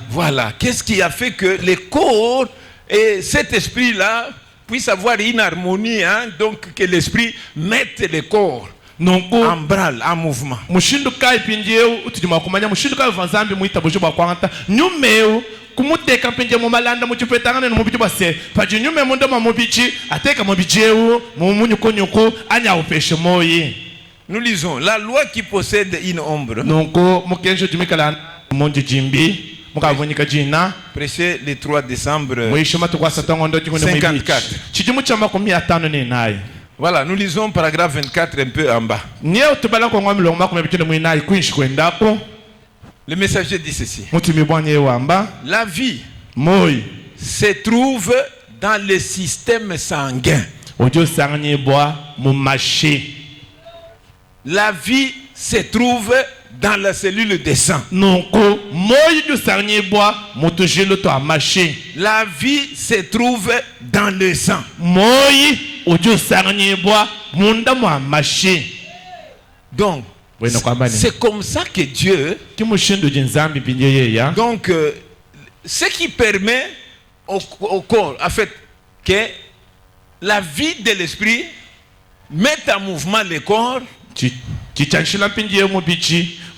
Voilà. Qu'est-ce qui a fait que les corps et cet esprit-là puissent avoir une harmonie, hein? Donc que l'esprit mette les corps en branle, en mouvement. Nous lisons la loi qui possède une ombre. Prêché le 3 décembre 54. Voilà, nous lisons paragraphe 24 un peu en bas. Le messager dit ceci. La vie se trouve dans le système sanguin. La vie se trouve dans la cellule de sang. La vie se trouve dans le sang. Donc, c'est comme ça que Dieu, donc, ce qui permet au corps, en fait, que la vie de l'esprit mette en mouvement le corps.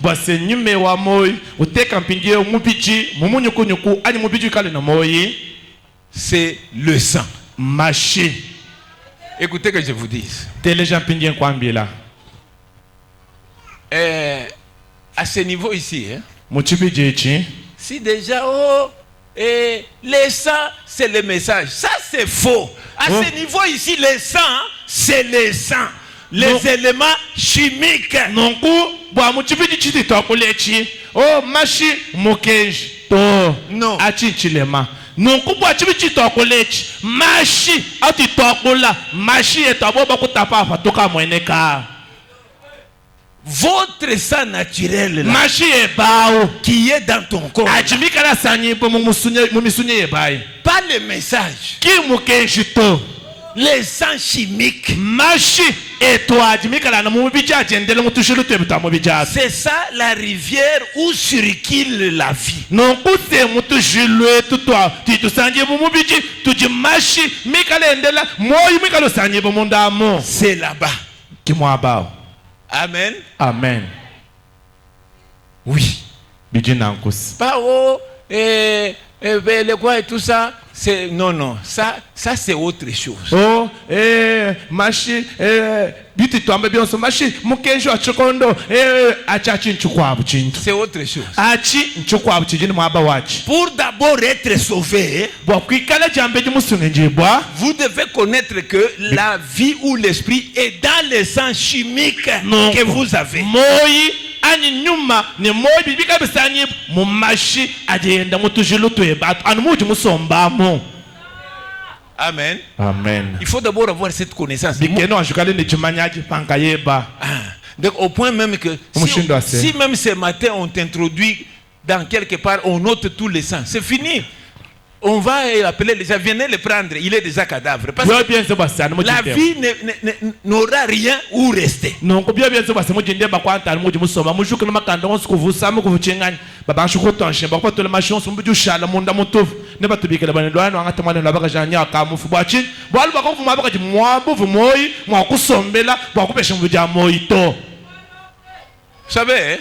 bwase nyume wa moyi uteka mpindie mubiji mumunyukunyuku ani mubiji kale na moyi c'est le sang. mashi. Écoutez que je vous dise. Teleja mpindie kwambila. À ce niveau ici, hein, Muchibiji. si déjà, le sang, c'est le message. Ça, c'est faux. À ce niveau ici, le sang, c'est le sang. Les éléments chimiques. Nonku, bwa muchibiji chiti tokulechi. Oh, mashi mukenji. To. Non. Achi chilema. Nonku bwa chibiji tokulechi. Mashi ati tokula. Mashi etaboba kutapa fatuka mweneka. Votre sang naturel là, mashi ebao qui est dans ton corps, ajimika la sanyi po mumisunye ebai. Pas le message. Ki mukenji to. Les sangs chimiques. Mashi eto ajimika la mubiji ajendele mutushilu tebuta mubiji. C'est ça la rivière où circule la vie. Non kute mutushilu etutwa titusanje mubiji tuji mashi mikale endela moyi mikalo sanje mundamo. C'est là-bas. Ki mwabao. Amen. Amen. Oui. Biji nankus. Pas le quoi et tout ça, c'est non, ça c'est autre chose. Oh, mashi, biti tuambe bionso mashi, mukenjo achikondo, achachi nchukwabu chintu. C'est autre chose. Achi nchukwabu chijini mwaba wachi. Pour d'abord être sauvé, vous devez connaître que la vie ou l'esprit est dans le sang chimique que vous avez. Moi, ani nyuma ni moyi bibika bisanyi mu mashi agenda mutujilu twebatu anumuji musombamo. Amen. Amen. Il faut d'abord avoir cette connaissance. Bikeno ajukale ne chimanyaji pankayeba. Donc au point même que si même ce matin on t'introduit dans quelque part, on note tous les sangs, c'est fini. On va appeler les gens, venez le prendre, il est déjà cadavre. Parce que la vie n'aura rien où rester. Non, vous savez,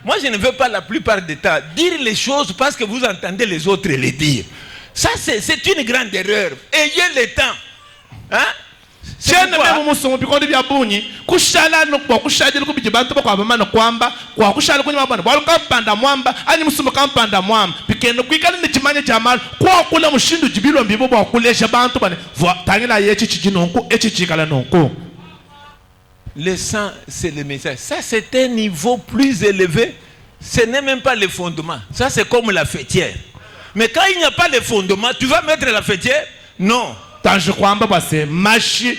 moi je ne veux pas la plupart du temps dire les choses parce que vous entendez les autres les dire. Ça c'est une grande erreur. Ayez le temps. Hein? C'est le sang, c'est le message. Ça, c'est un niveau plus élevé. Ce n'est même pas le fondement. Ça, c'est comme la fêtière. Mais quand il n'y a pas le fondement, tu vas mettre la fêtière? Non. Tant je crois que c'est machi,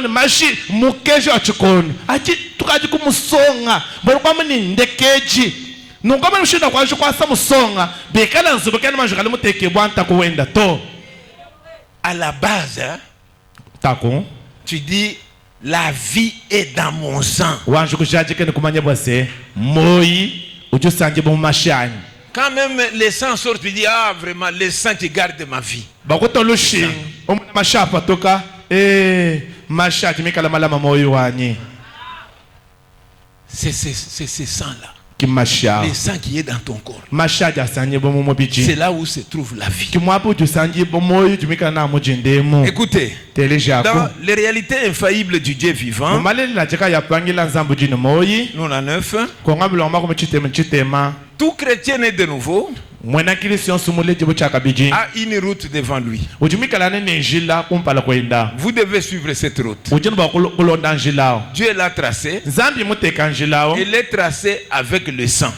machi, mukejo achikono. Achi tukaji kumusonga. Bolo kwa mani ndekeji. Nungoma mshinda kwa shukwa sa musonga. Bekala nzubekana manjukale muteke bwanta kuwenda to. À la base, hein, tako, tu dis la vie est dans mon sang. Quand même les sangs sortent, tu dis ah vraiment les sangs qui gardent ma vie. C'est ce sang là. Le sang qui est dans ton corps. C'est là où se trouve la vie. Écoutez, dans les réalités infaillibles du Dieu vivant, nous en 9, tout chrétien né de nouveau a une route devant lui. Vous devez suivre cette route. Dieu l'a tracé. Il est tracé avec le sang.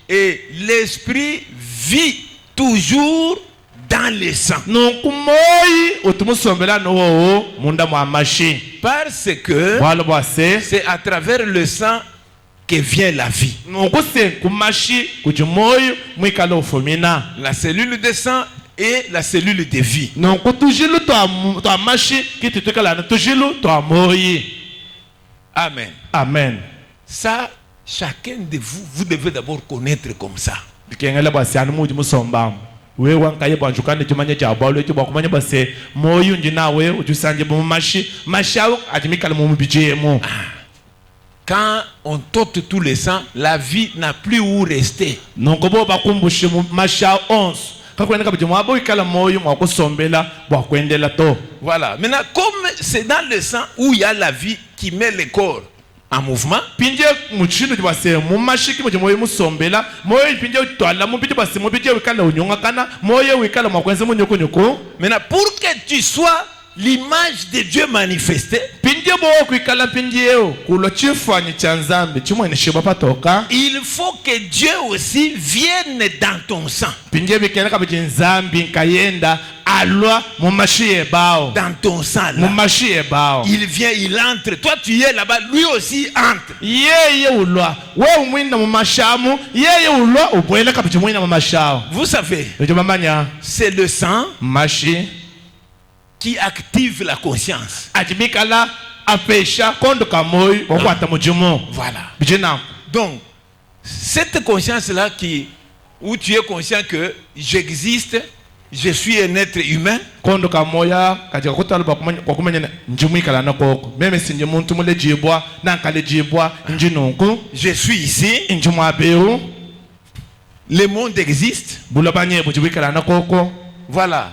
Et l'esprit vit toujours dans le sang. Parce que c'est à travers le sang que vient la vie. La cellule de sang et la cellule de vie. Amen. Amen. Ça, chacun de vous, vous devez d'abord connaître comme ça. quand on t'ôte tous les sangs, la vie n'a plus où rester. nonko bo bakumbushe mu masha onso kakwenda kabije mwabo ikala moyo mwakusombela bwakwendela to. Voilà. Maintenant, comme c'est dans le sang où il y a la vie qui met le corps en mouvement, pinje muchindu dibase mu mashiki mu moyo musombela moyo pinje twala mu pinje base mu pinje wikala unyonga kana moyo wikala mwakwenze mu nyoko nyoko. maintenant pour que tu sois l'image de Dieu manifestée, pinje bo kwikala pinje o kulo chifanyi cha nzambe chimwe ne shiba patoka. il faut que Dieu aussi vienne dans ton sang. pinje bikena kabije nzambi nkayenda alwa mu mashiye bao. Dans ton sang mu là. mashiye bao. Il vient, il entre. Toi tu es là-bas, lui aussi entre. Yeye ulwa wewe mwina mu mashamu yeye ulwa ubwela kabije mwina mu mashao. Vous savez, Ndio mamanya c'est le sang mashi qui active la conscience. ajibikala apesha kondo kamoy okwata mujumo. Voilà. Bijena Donc, cette conscience-là où tu es conscient que j'existe, je suis un être humain, kondo kamoya katika kutalba kwa kumenya njumikala nakoko meme sinje muntu mule jibwa nankale jibwa njinunku je suis ici, njumwa beru le monde existe, bulabanye bujibikala nakoko. voilà.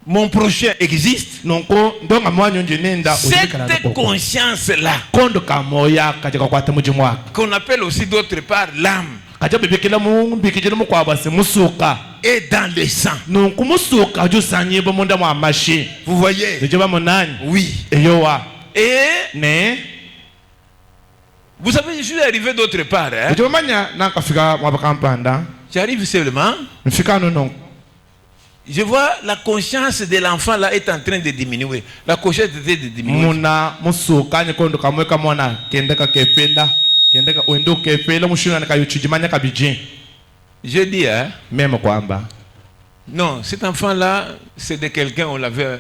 Mon prochain existe. Nonko ndonga mwanyo njinenda ujibikala Cette nakoko conscience-là, kondo kamoya katika kwata mujumwa qu'on appelle aussi d'autre part l'âme, kaja bibikila mu bikijira mu kwabase musuka est dans le sang. nonko musuka jusanye bo munda mwa mashi. Vous voyez? Ndio monani Oui. eyowa Et ne vous savez, je suis arrivé d'autre part. Hein? ndio manya nakafika mwabakampanda J'arrive seulement. mfika no. Je vois la conscience de l'enfant là est en train de diminuer. La conscience de diminuer. Muna musuka nikondo kamweka mwana kendeka kependa kendeka wendo kepela mushina nakayuchijimanya kabije. Je dis, hein? Même kwamba Non, cet enfant-là, c'est de quelqu'un, on l'avait.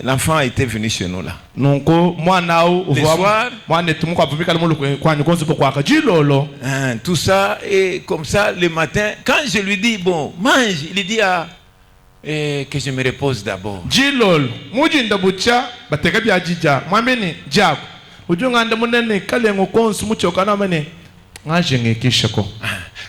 L'enfant était venu chez nous là. nonko mwana u Le soir, mwana tumuko avumika le mulu kwa nkonzo kwa kajilolo. hein, tout ça, et comme ça, le matin, quand je lui dis, bon, mange, il dit, que je me repose d'abord. Jilolo mujinda bucha bateka byajija mwambeni jako ujunga ndamunene kale ngokonsu muchoka na mane ngajenge kishako.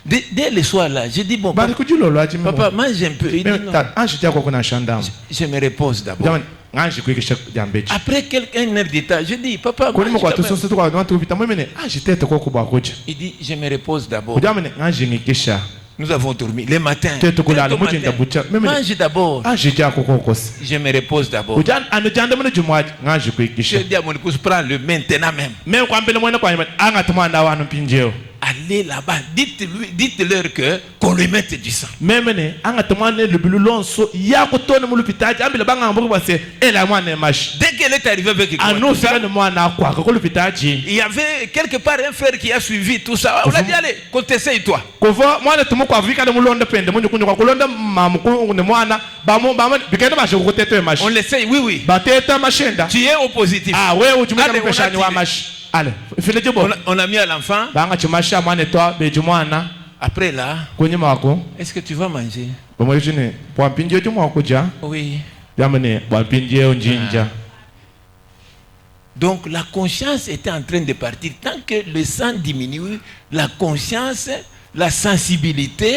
Dès le soir là, je dis, bon, Bari kujilolo ajime. papa, mange un peu. Il dit, non, anshi jako kuna shandam. je me repose d'abord. Jamani nganje kwikisha jambechi. Après une heure de temps, je dis, papa, Koni mange mwa quand même. tusoso kwa wantu vita mwemene tete ko kuba kuja. Il dit, je me repose d'abord. Ujamane nganje ngikisha. Nous avons dormi. Le matin. Tete kulala Tête au mujinda matin. bucha. Memene Mange d'abord. jako kokosi. Je me repose d'abord. Ujan anujanda mune jumwaji nganje Je kwikisha. dis à mon épouse, prends-le maintenant même. Meme kwambele mwene kwa nyama anga tumanda wanu pinjeo. Allez là-bas, dites-leur qu'on lui mette du sang. Memene anga tumane lubilu lonso yako tone mulupitaji ambile banga mbuku base ela mwane mashi. Dès qu'elle est arrivée avec Anu tout ça, fika ni mwana kwa kulupitaji. il y avait quelque part un frère qui a suivi tout ça. On a dit, allez, t'essaye-toi. Kuvo mwana tumuko avika ni mulonda pende munyu kunyu kwa kulonda mamuku ni mwana bamu bikenda mashi kutetewe mashi. On l'essaye, oui, oui. Bateta mashenda. Tu es au positif. Ah wewe ujumika Allez, mpeshani wa mashi. Ale file jibo. On a mis à l'enfant. Banga chumasha mwane toa beju mwana. Après là, Kwenye mako. est-ce que tu vas manger? Bamwejine bwampinje jumu wakuja. Oui. Yamene bwampinje njinja. Donc la conscience était en train de partir. Tant que le sang diminue, la conscience, la sensibilité,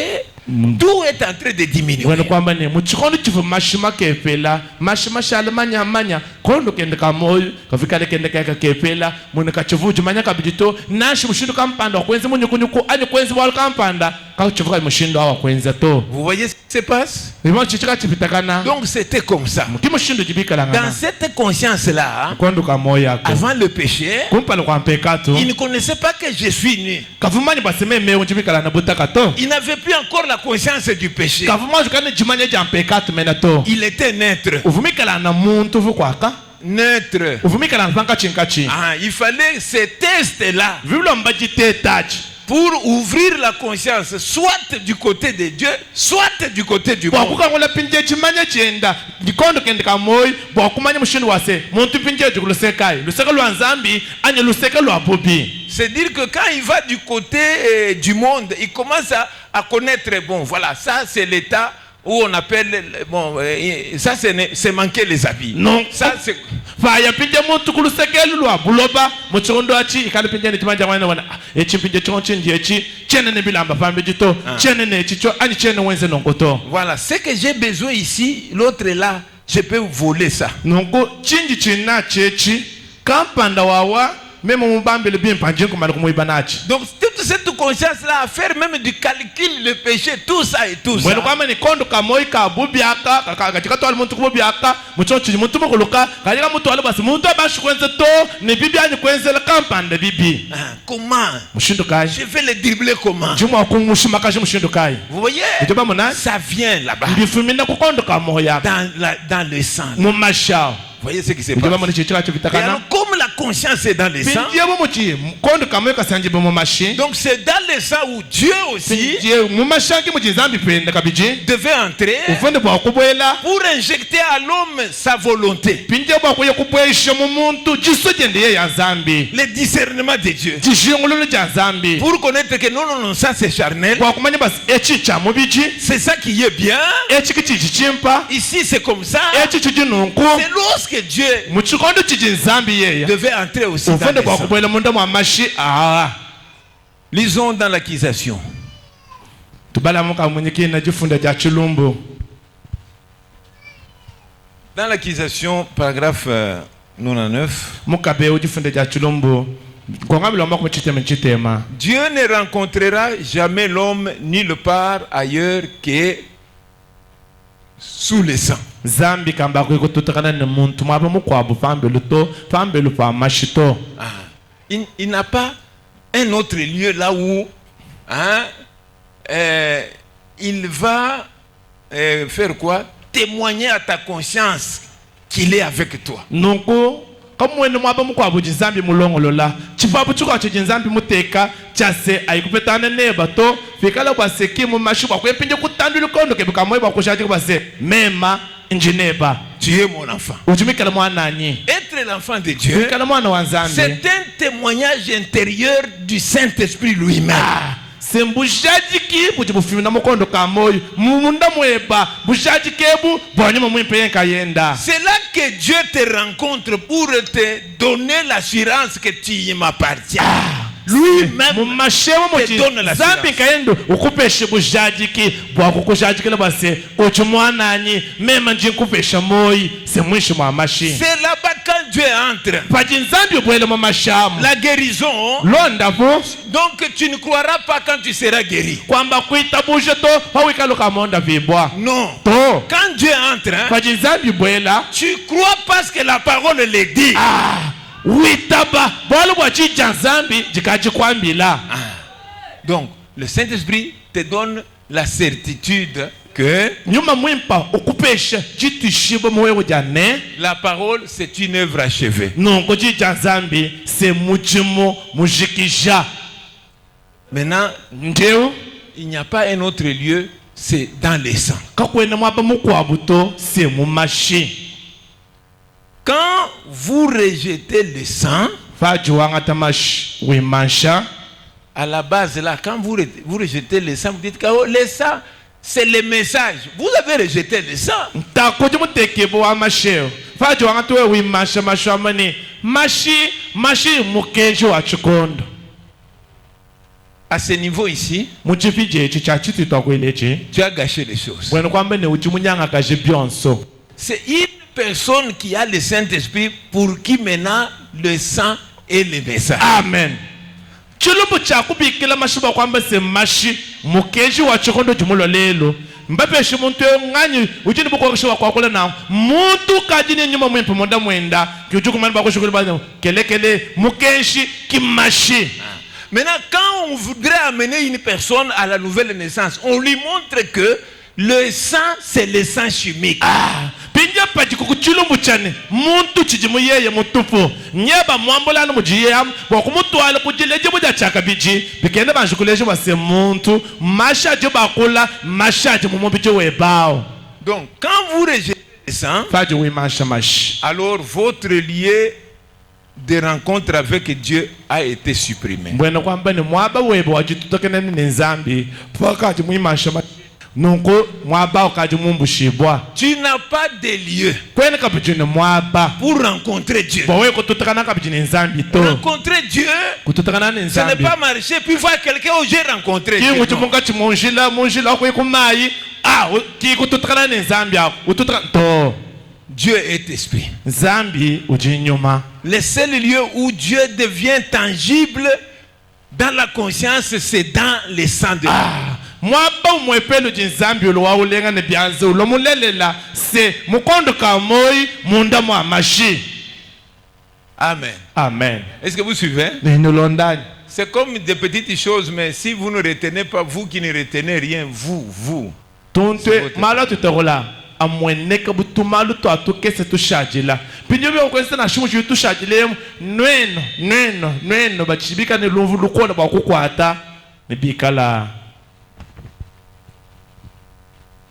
tout est en train de diminuer. Wena kwamba ne muchikondo chifu mashima kepela mashima shala manya kondo kende kamoyo kafika le kende kaka kepela mune kachivuju manya kabidito nashi mushindo kampanda kwenze munyu kunyuko anyo kwenze wal kampanda kachivuka mushindo awa kwenze to. Vous voyez ce qui se passe? Nimo chichika chipitakana. Donc c'était comme ça. Kimo shindo jibika Dans langana. cette conscience-là, Kondo kamoya ko. avant le péché, Kumpa kwa pekato. il ne connaissait pas que je suis né. Kavumani baseme mewo jibika lana butaka to. Il n'avait plus encore la conscience du péché. Kavumani kane jimanya jampekato menato. Il était naître. Uvumika lana muntu vukwaka. Naître. Uvumika lana zanka chinkachi. Ah, il fallait ces tests-là Vivlo mbaji tetachi. pour ouvrir la conscience, soit du côté de Dieu, soit du côté du monde. Bwakuka ngola pinje chimanya chenda. Dikondo kende kamoy. Bwakumanya mushindu wase. Muntu pinje jukulosekai. Luseka lwa nzambi. Anye luseka lwa bobi. C'est dire que quand il va du côté du monde, il commence à connaître, bon, voilà, ça c'est l'état où on appelle, bon, ça c'est manquer les habits. Non. Ça c'est... faya pinje muntu kulusekelu lwa buloba muchondo achi ikali pinje ni timanja wana wana echi pinje chonchi ndi echi chene ne bilamba fambe jito chene ne echi cho ani chene wenze nongoto. Voilà, ce que j'ai besoin ici, l'autre est là, je peux voler ça. Nongo chinji china chechi kampanda wawa même mubambele bien panjin ko malako moibanachi. Donc toute cette conscience là à faire même du calcul le péché tout ça et tout ça. Mweno kwamba ni kondo kamoi ka bubiaka katika to almuntu kububiaka muchochi muntu mukuluka katika muntu alibasi muntu abashi kwenze to ni bibi ani kwenze la kampanda bibi. Comment? Mushindo kai. Je vais le dribbler comment? Juma ko mushimaka mushindo kai. Vous voyez? Ça vient là-bas. Bifuminda ku kondo kamoya. Dans le sang. Mumasha. Vous voyez ce qui s'est passé. Et alors, comme la conscience est dans le sang, donc c'est dans le sang où Dieu aussi devait entrer pour injecter à l'homme sa volonté. Le discernement de Dieu. Pour connaître que non, ça c'est charnel. C'est ça qui est bien. Ici c'est comme ça. C'est lorsque Dieu devait entrer aussi dans le sang. Lisons dans l'accusation. Dans l'accusation, paragraphe 99. Dieu ne rencontrera jamais l'homme nulle part ailleurs que sous le sang. Il n'a pas un autre lieu là où il va faire quoi? Témoigner à ta conscience qu'il est avec toi. Comme when mwaba mukwabu jizambi mulongolola chifabu chuka chijinzambi muteka chase ayikupetana neba to fikala kwa sekimu mashuba kwepinje kutandulu kondo kebuka moyo bakushaje kubase mema injineba. Tu es mon enfant. Être l'enfant de Dieu, c'est un témoignage intérieur du Saint-Esprit lui-même. C'est là que Dieu te rencontre pour te donner l'assurance que tu m'appartiens. Lui-même te donne l'assurance. C'est là-bas quand Dieu entre. La guérison. Donc tu ne croiras pas quand tu seras guéri. Non. Quand Dieu entre, tu crois parce que la parole le dit. Donc le Saint-Esprit te donne la certitude que la parole c'est une œuvre achevée. Maintenant, il n'y a pas un autre lieu, c'est dans les sangs. Quand vous rejetez le sang, à la base là, quand vous rejetez le sang, vous dites que oh, le sang, c'est le message. Vous avez rejeté le sang. À ce niveau ici, tu as gâché les choses. C'est une personne qui a le Saint-Esprit pour qui maintenant le sang est le message. Amen. Chulubu chakubikila mashuba kwamba se mashi mukeji wa chikondo jumulo lelo mbape shimuntu ngani ujini buko kushuwa kwa kula na muntu kajini nyuma mwempo monda mwenda kiujuku mani bako shukuli bazo kele mukeshi kimashi. Maintenant quand on voudrait amener une personne à la nouvelle naissance, on lui montre que le sang c'est le sang chimique. Pinja paji kukuchulumbu chane muntu chijimu yeye mutufu nyeba mwambola mujiyam wakumutwala kujileje buja chaka biji bikende banjukuleje base muntu mashaje bakula mashaje mumubije webao. Donc quand vous rejetez le sang, alors votre lien de rencontre avec Dieu a été supprimé. nonko mwaba ukaji mumbushibwa Tu n'as pas de lieu kwene kabijini mwaba pour rencontrer Dieu. bowe kututakana kabijini nzambi to Rencontrer Dieu, kututakana ni ce n'est nzambi pas marcher puis voir quelqu'un où j'ai rencontré Dieu. kingu Non. chimunga chimunjila okwe kumayi ki kututakana ni nzambi ako kututakana to Dieu est esprit. nzambi ujinyuma. Le seul lieu où Dieu devient tangible dans la conscience, c'est dans le sang de Dieu. Mwaba umwepelo jinzambi ulo ulenga ne byanze ulo mulelela se mukondo ka moyi munda mwa mashi. Amen. Amen. Est-ce que vous suivez? Ninolondani. C'est comme des petites choses, mais si vous ne retenez pas, vous qui ne retenez rien, vous. Tunte mala tutarola amweneka butumalu to atukese tushajila. Pinyo byo kwese na shimu tu shajile nweno bachibika ne lumvu lukola bakukwata ne bikala.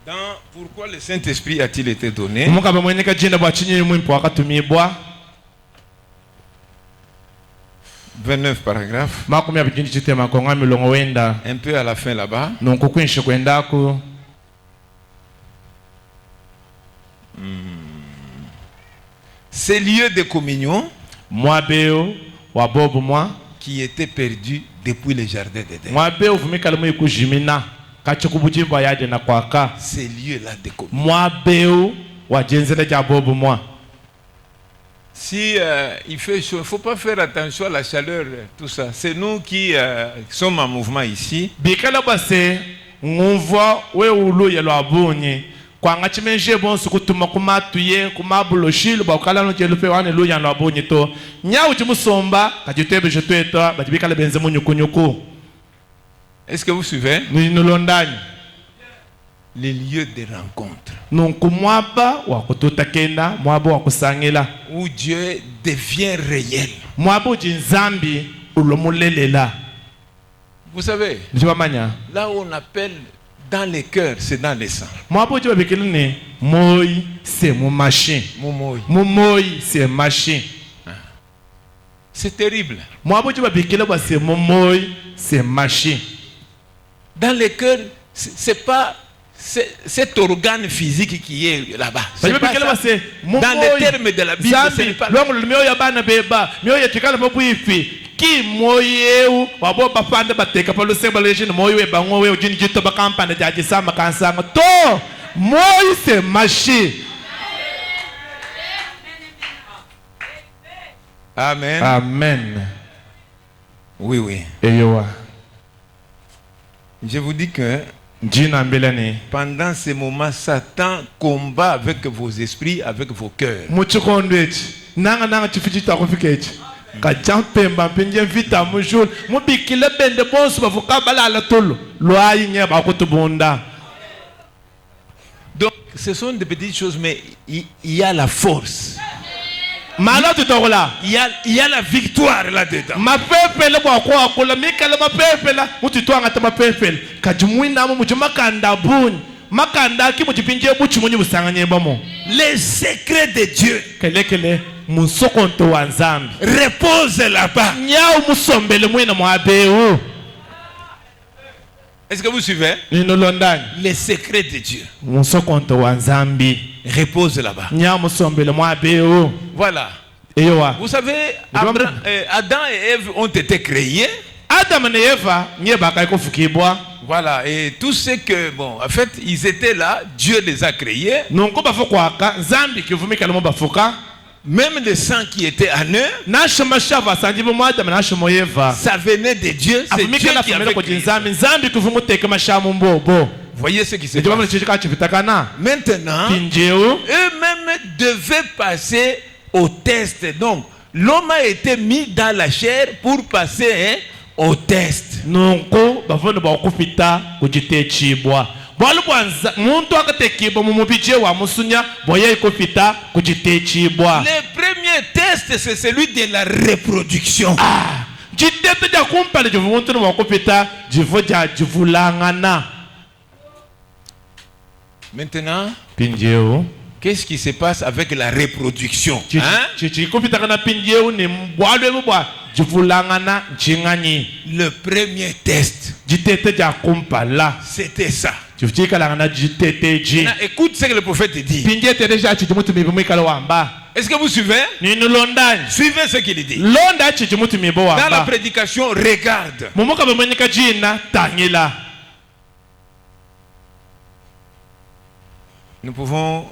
Dans pourquoi le Saint-Esprit a-t-il été donné? Muka bamweneka jinda bachinyi mwimpo akatumibwa. 29 paragraphes. Makumi abijindi chitema konga milongo wenda. Un peu à la fin là-bas. Nonko kwinshe kwendako. Ces lieux de communion Mwabeo wabobu mwa qui étaient perdus depuis le jardin d'Éden. mwabeo vumikala mu ikujimina kachikubujimba yaje na kwaka Ces lieux-là de communion. mwabeo wajenzele ja bobu mwa. Si il fait chaud, il ne faut pas faire attention à la chaleur, tout ça. C'est nous qui sommes en mouvement ici. Bikala base ngumva we ulu yelo abunyi kwanga chimenje bonsu kutuma kumatuye kumabuloshilo bakala no jelupe wane luya no abunyi to nyawu chimusomba kajitebe jetweta batibikala benze munyukunyuku. Est-ce que vous suivez? Ninolondani Les lieux de rencontre nonku mwaba wakututakenda mwaba wakusangila où Dieu devient réel. mwaba ujinzambi ulomulelela. Vous savez, Njibamanya là où on appelle dans les cœurs, c'est dans les sangs. mwaba ujiba bikilini moi c'est mon machin Momoy. moi c'est machin. C'est terrible. Mwaba ujiba bikila ba c'est moi c'est machin. Dans les cœurs, c'est pas cet organe physique qui est là-bas. C'est pas ça. Dans les termes de la Bible, ce n'est pas là. Longo mioyo ya bana beba mioyo ya tikala mabwifi ki moyo wabo bafande bateka palo semba leje moyo we bango we ujini jito bakampande jaji sama kansanga to moyo c'est machin. Amen. Amen. Oui. Eyowa Je vous dis que jina mbelani pendant ces moments, Satan combat avec vos esprits, avec vos cœurs. muchikondo echi nanga chifijita kufika echi kajampemba mpenje vita mujul mubikile bende bonsu bavuka balala tolo lwayi nye bakutubunda. Donc, ce sont des petites choses, mais il y a la force. Malo tutokola Il y a la victoire là-dedans. mapepele bwako akola mikala mapepele mutitwanga ta mapepele kajumwina mu mujumakanda buni makanda ki mujipinje buchi munyi busanganye bamo Les secrets de Dieu kelekele musokonto wa nzambi reposent là-bas. nyao musombele mwina mwabeu. Est-ce que vous suivez? Ninolondani Les secrets de Dieu musokonto wa nzambi reposent là-bas. nyao musombele mwabeu. Voilà. Eyowa Vous savez, Adam et Ève ont été créés. Adam na Eva nye baka ikufukibwa. Voilà. Et tout ce que, bon, en fait, ils étaient là. Dieu les a créés. Nonko bafukwaka nzambi kivumika lemo bafuka. Même le sang qui était en eux, Nashoma shava sanjibo mu Adam nashoma Eva. ça venait de Dieu. C'est Dieu Afumika na qui famela avait ko créé. jinzambi nzambi kuvumuteka mashamu mbobo. Voyez ce qui se Ejoma passe. mchika chivitakana. Maintenant, Pinjeu eux-mêmes devaient passer au test. Donc, l'homme a été mis dans la chair pour passer au test. nonko bavone bakufita kujitechibwa. Bwalu bwanza muntu akatekibwa mu mubije wa musunya boye ikufita kujitechibwa. Le premier test, c'est celui de la reproduction. Jitete ja kumpale jivumuntu no bakufita jivo ja jivulangana. Maintenant, Pinjeu qu'est-ce qui se passe avec la reproduction? Hein? chichikufita kana pinjeu ni mbwalu ebwa jivulangana chingani. Le premier test, Jitete ja kumpala c'était ça. chivichikalanga jiteteji Maintenant, écoute ce que le prophète dit. pinje teteja chichimutumi bimwikalo wamba Est-ce que vous suivez? ninulondani Suivez ce qu'il dit. londa chichimutumi bo Dans la wamba prédication, regarde. mumuka bimwenika jina tangila. Nous pouvons...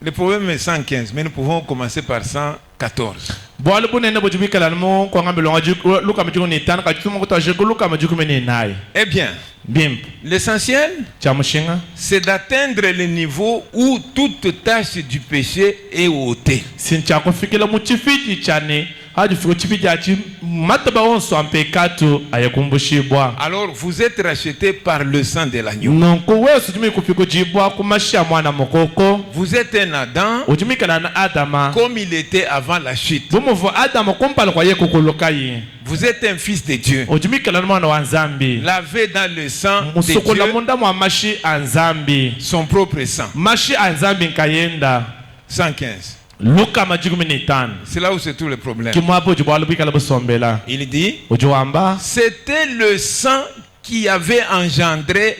le problème est 115, mais nous pouvons commencer par 114. bwali bunene bujibikala mu kwanga milonga luka majuku ni tano kachituma kutajiku luka majuku meni nayi Eh bien, bimp l'essentiel, chamushinga c'est d'atteindre le niveau où toute tâche du péché est ôtée. sinchakufikila mu chifiji chane hadi fiko chifiji achi mataba wonso ampekatu ayakumbushibwa Alors, vous êtes rachetés par le sang de l'agneau. nonko wesu jimi kufiko jibwa kumashia mwana mokoko Vous êtes un Adam ujimikala na adama comme il était avant la chute. bumuvo adama kumpala kwa ye kukuluka yi Vous êtes un fils de Dieu, ujimikala na mwana wa nzambi lavé dans le sang de musukola Dieu, munda mwa mashi anzambi son propre sang. mashi anzambi nkayenda 115. luka majuku meni tano C'est là où se trouve le problème. kimwapo ujibwa lubikala busombela Il dit, ujiwamba c'était le sang qui avait engendré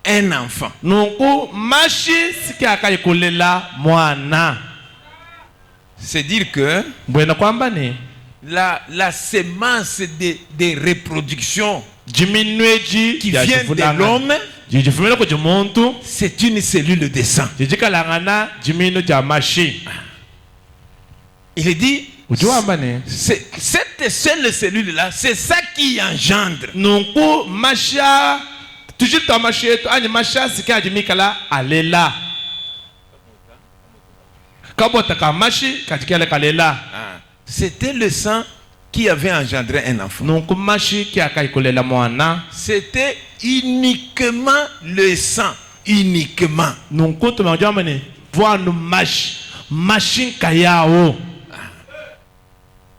un enfant. nunku mashi siki akayikulela mwana C'est dire que mbwena kwamba ni la sémence de reproduction jiminweji qui vient de l'homme, jijifumile ku jimuntu c'est une cellule de sang. jijikalangana jiminu ja mashi Il dit, ujiwamba ni cette seule cellule-là, c'est ça qui engendre. nunku masha tujita mashi yetu ani masha siki ajimikala alela kabota ka mashi katikele kalela Ah, c'était le sang qui avait engendré un enfant. nunku mashi ki akayikulela mwana C'était uniquement le sang. Uniquement. nunku tumajamba ni vwanu mashi nkayao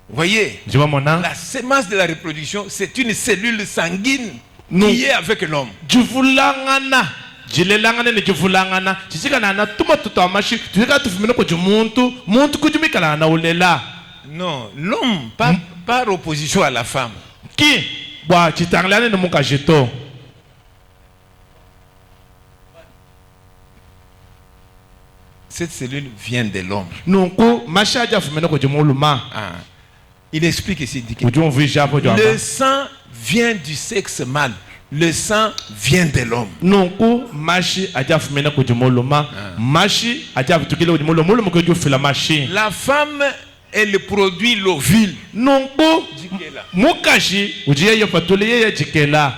Voyez, jiba mona la sémence de la reproduction, c'est une cellule sanguine Non. qui est avec l'homme. jivulangana jilelangana ne jivulangana chichikana na tuma tuto amashi tuika tufumina ko muntu kujumikala na ulela Non, l'homme, par opposition à la femme. ki bwa chitanglane ne muka jito Cette cellule vient de l'homme. nunku mashi aja fumina ko jumuluma Ah. Il explique ici, il dit que ujumvisha hapo le jamba sang vient du sexe mâle. Le sang vient de l'homme. nunku mashi aja fumina ko jumuluma mashi aja vitukile ko jumuluma muluma ko jufila mashi La femme, elle produit l'ovule. nunku mukashi ujiye yo patule ye jikela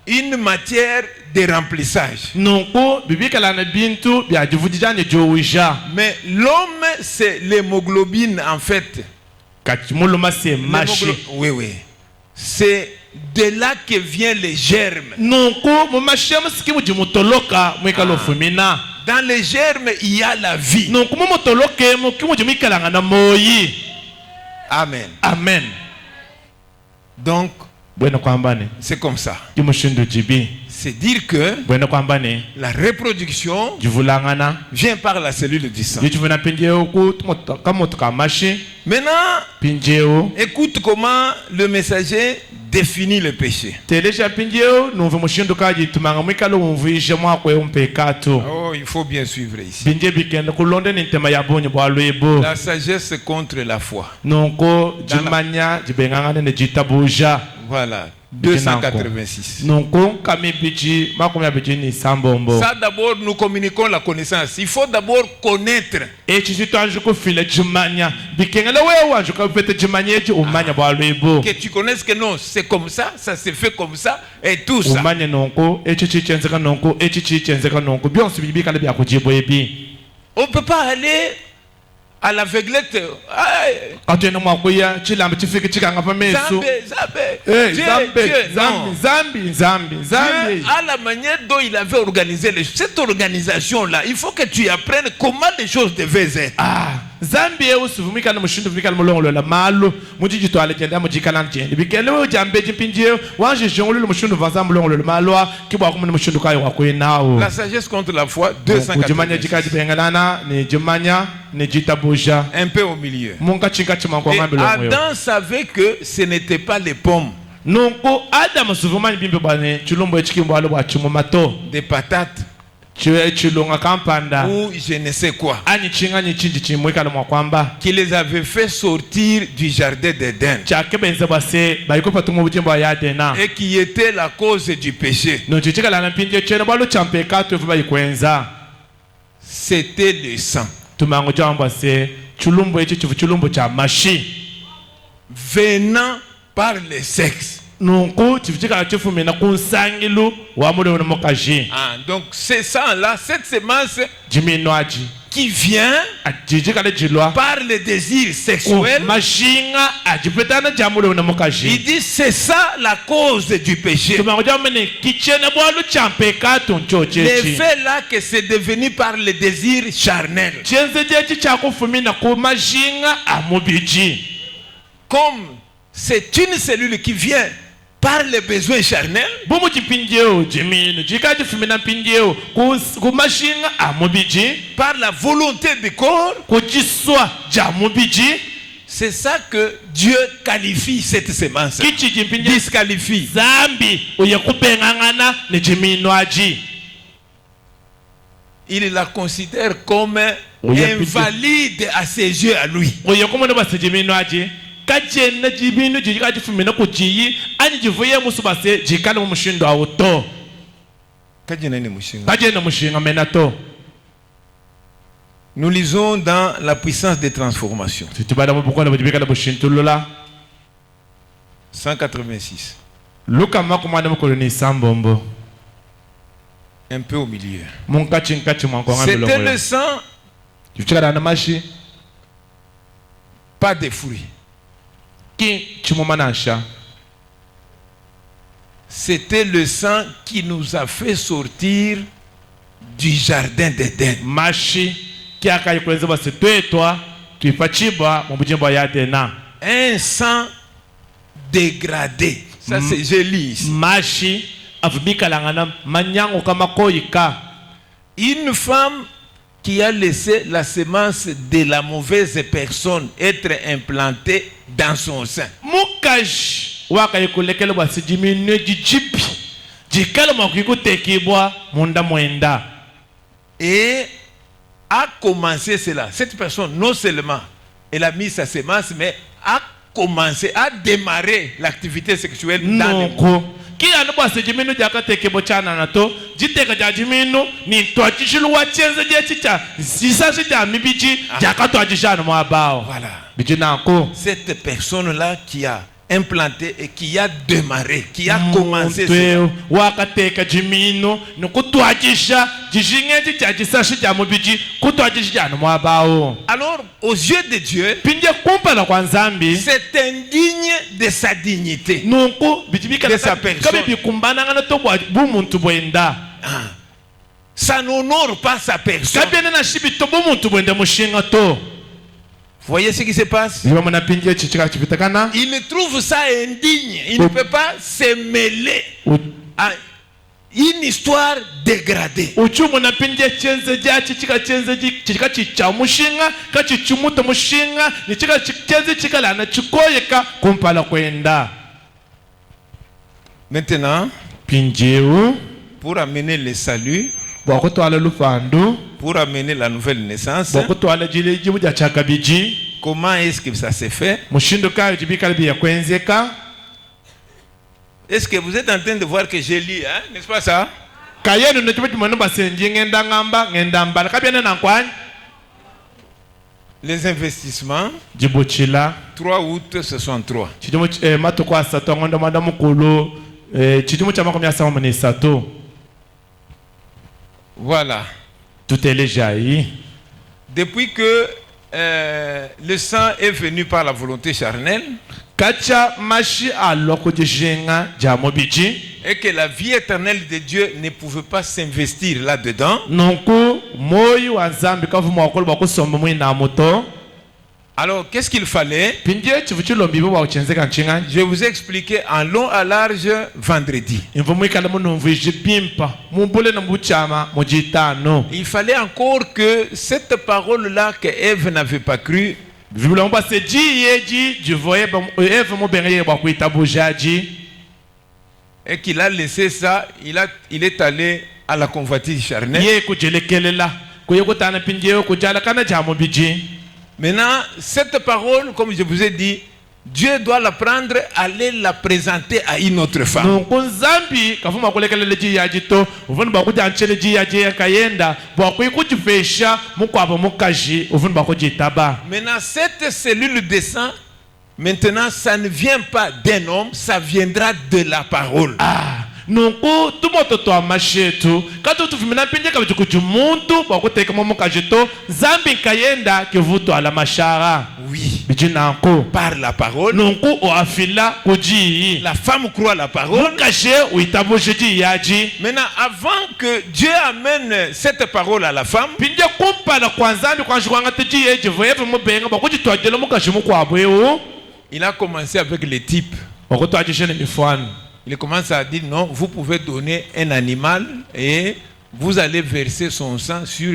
Une matière de remplissage. nunku bibikala na bintu bya jivujijane jowisha Mais l'homme, c'est l'hémoglobine en fait. kachimuluma se mashi Oui, oui. C'est de là que viennent les germes. nunku mumashi musiki mujimutoloka mwikalo fumina Dans les germes, il y a la vie. nunku mumutoloke mu kimujimikalanga na moyi Amen. amen Donc, bwena kwambani c'est comme ça. kimushindu jibi C'est dire que bwena kwambani la reproduction jivulangana vient par la cellule du sang. jijivuna pinjeo ku kamutuka mashi Maintenant, pinjeo écoute comment le messager définit le péché. telesha pinjeo numve mushindu kaji tumanga mwikalo umvishe mwakwe umpekatu Oh, il faut bien suivre ici. pinje bikenda kulonde ni ntema ya bunyi bwa lwebo La sagesse contre la foi. nunku jimanya jibengangane ne jitabuja Voilà. 286. nunku kami biji makumi abiji ni sambombo Ça d'abord, nous communiquons la connaissance. Il faut d'abord connaître. echi chitanju kufile jimanya bikengele wewe wanju kapete jimanya echi umanya bwa lwebo Que tu connaisses que non, c'est comme ça se fait comme ça, et tout ça. umanye nunku echi chichenzeka nunku echi chichenzeka nunku byonse bibikale bya kujibo ebi On ne peut pas aller à l'aveuglette. Aïe, katwene mwakuya chilambo chifike chikanga pameso Zambé. Dieu, non. Zambi. Dieu, à la manière dont il avait organisé cette organisation-là, il faut que tu apprennes comment les choses devaient être. Ah, Zambie usivumika na mushindu vumika na mulongo la malu mujiji to alegenda mujikala ntende bikele we jambe jipinje wanje jongolo le mushindu vanza mulongo le malwa kibwa kumuni mushindu kayo wakwenao La sagesse contre la foi, jimanya 286. jikaji bengalana ni jimanya ni jitabuja Un peu au milieu. munga chinga chima kwa Et ngambe longo Adam savait que ce n'était pas les pommes, nunko Adam suvumani bimbe bane chulumbo echikimbo alo bwa chumo mato des patates chilunga kampanda ou je ne sais quoi, ani chinga ni chinji chimwikala mwa kwamba qui les avait fait sortir du jardin d'Éden chakebenza base bayiko tumu bujimbo ya Adena et qui était la cause du péché. no chichikala na mpinje chena balo champeka tuvu bayikwenza C'était le sang tumango jambo se chulumbo echi chivu chulumbo cha mashi venant par le sexe. nunku chivichikala chifumina kunsangilu wa mule mokaji. Ah, donc c'est ça là, cette semence jiminwaji qui vient ajijikala jilwa par le désir sexuel. mashinga ajipetana jamule mokaji. Il dit c'est ça la cause du péché. tumango jambo ne kichene bwalu champeka tunchochechi Le fait là que c'est devenu par le désir charnel. chenze jechi chakufumina ku mashinga amubiji. Comme c'est une cellule qui vient par les besoins charnels, bumu chipinjeo jimino jikaji fumina pinjeo ku mashinga amubiji par la volonté du corps, kuchiswa jamubiji. c'est ça que Dieu qualifie cette semence. Kichi jimpinje Disqualifie. zambi uye kupengangana ne jiminwaji. Il la considère comme Oui, invalide à ses yeux à lui. Uye kumone base jiminwaji kachena jibinu jikaji fumina kujiyi ani jivuye musu base jikana mu mushindo auto kajena mushinga menato. Nous lisons dans la puissance des transformations. Titubada mubukona bujibikala bushintulula 186. Luka makumana mukoloni sambombo Un peu au milieu. munkachi nkachi mwankwanga C'était le sang, jichikala na mashi pas de fruits. ki chimumanasha. C'était le sang qui nous a fait sortir du jardin d'Éden. Mashi ki akayikwenza base twetwa tuipachiba mu bujimbo ya Adena. Un sang dégradé. Ça c'est joli ici. Mashi avubikalangana manyango kama koyika. Une femme qui a laissé la semence de la mauvaise personne être implantée dans son sein. Mukaji wakayikulekele base jiminwe jichipi jikala mwakikutekibwa munda mwenda. Et a commencé cela. Cette personne, non seulement elle a mis sa semence, mais a commencé, a démarré l'activité sexuelle dans le Noko ki anu base jiminu jakatekebo chana nato jiteka ja jiminu ni twachishilu wachenze jechicha sisashi ja mibiji jakatwachishana mwabao. Voilà. Bijinako Cette personne-là qui a implanté et qui a démarré, qui a commencé cela. Mutwe wakateka jiminu nukutwachisha jishingeji cha jisashi ja mubiji kutwachishana mwabao. Alors, aux yeux de Dieu, Pinje kumpala kwa nzambi c'est indigne de sa dignité. nuku bijibika De sa personne. kabe bikumbana ngana to bumuntu bwenda. Ça n'honore pas sa personne. Kabiene na shibi to bumuntu bwenda mushinga to. Voyez ce qui se passe? Ziba mwana pinje chichika chipitakana. Il trouve ça indigne. Il ne peut pas se mêler à une histoire dégradée. Uchumu na pinje chenze ja chichika chenze chichika chicha mushinga ka chichumuto mushinga ni chika chenze chikala na chikoyeka kumpala kwenda. Maintenant, Pinjeu pour amener le salut, bwakutwala lufandu pour amener la nouvelle naissance, bwakutwala jile jibu ja chakabiji comment est-ce que ça se fait? mushindo kayo jibika biya kwenzeka. Est-ce que vous êtes en train de voir que j'ai lu, hein? N'est-ce pas ça? Kayenu no chibu chimano basenji ngenda ngamba ngenda mbala kabiene na kwani. Les investissements, Jibuchila 3 août 63. chidimu matuko asatu ngondo madamu kulu chidimu cha makomya sawa mane sato. Voilà. Tout est léger. Depuis que le sang est venu par la volonté charnelle Kacha mashi aloko jishinga jamobiji et que la vie éternelle de Dieu ne pouvait pas s'investir là-dedans, nonku moyo wa nzambi kavumo wakolo bakusomba mwina moto. alors qu'est-ce qu'il fallait? Pinje chivuchilo mbibo wa uchenzeka nchinga. Je vous ai expliqué en long à large vendredi. Imvumwikala munumvu jibimpa mumbule na mbuchama mujitano. Il fallait encore que cette parole-là que Ève n'avait pas cru Vibulomba se ji yeji jivoye ba Eve mo benye ba kuita bujaji et qu'il a laissé ça, il est allé à la convoitise charnelle. ye kujelekelela kuye kutana pinje kujala kana jamu biji. Maintenant, cette parole, comme je vous ai dit, Dieu doit la prendre, aller la présenter à une autre femme. Nunku nzambi kafuma kulekelele ji yaji to uvuni bakujanchele ji yaji yakayenda bakuyikujifesha mukwabo mukaji uvuni bakujitaba. Maintenant, cette cellule de sang, maintenant, ça ne vient pas d'un homme, ça viendra de la parole. Nunku tumototo amashetu katu tufimina pinje kabitukuju muntu bakuteka mukaji to zambi kayenda kivuto ala mashara. Oui. Bijinanko Par la parole. nunku oafila kuji. La femme croit la parole. Mukaje uitabuje ji yaji. Maintenant, avant que Dieu amène cette parole à la femme, Pinje kumpa na kwanzambi kwanjwanga tiji yeje voyeve mubenga bakujitwajela mukaji mukwabwewo. il a commencé avec les types. Bakutwajishene mifwano. Il commence à dire non, vous pouvez donner un animal et vous allez verser son sang sur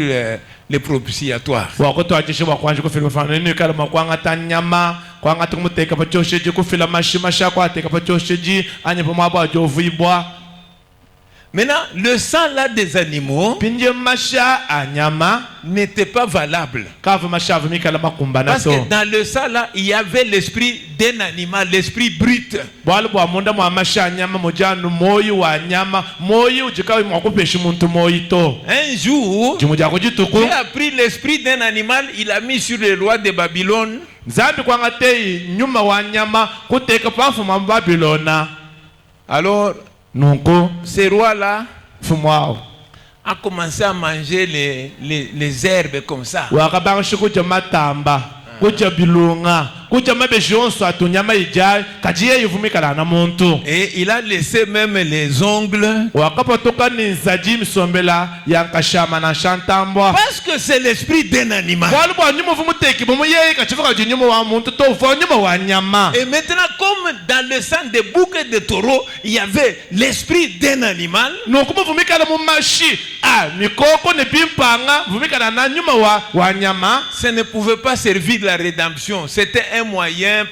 les propitiatoires. Wakutwajishe bakwanje kufila mifwano ni kala makwanga tanyama kwanga tumuteka pachosheji kufila mashimasha kwa teka pachosheji anye pomaba jovuibwa. Maintenant, le sang là des animaux Pinje masha anyama n'était pas valable. kavu mashavu mikala makumbana Parce so. que dans le sang là, il y avait l'esprit d'un animal, l'esprit brut. Bwali bwa munda mwa masha anyama mojanu moyo wa anyama moyo ujikawi mwakupeshi muntu moyo to. Un jour, Jimuja kujituku. Dieu a pris l'esprit d'un animal, il a mis sur le roi de Babylone. Zambi kwanga tei nyuma wa anyama kuteka pafu mwa Babilona. Alors, Nunku ce roi-là fumwao. a commencé à manger les herbes comme ça. Wakabanshi kuja matamba kuja bilunga kuja mabeshi yonso atunyama ijai kajiye yivumikala na muntu. Et il a laissé même les ongles. Wakapotoka ninzaji misombela yankashama na shantambwa. Parce que c'est l'esprit d'un animal. Wali bwa nyuma vumuteki bumuye kachifuka jinyuma wa muntu to ufa nyuma wa nyama. Et maintenant, comme dans le sang des boucs et des taureaux, il y avait l'esprit d'un animal. Nukumu vumikala mumashi mikoko ne pimpanga vumikala na nyuma wa nyama. Ça ne pouvait pas servir de la rédemption. C'était un moyen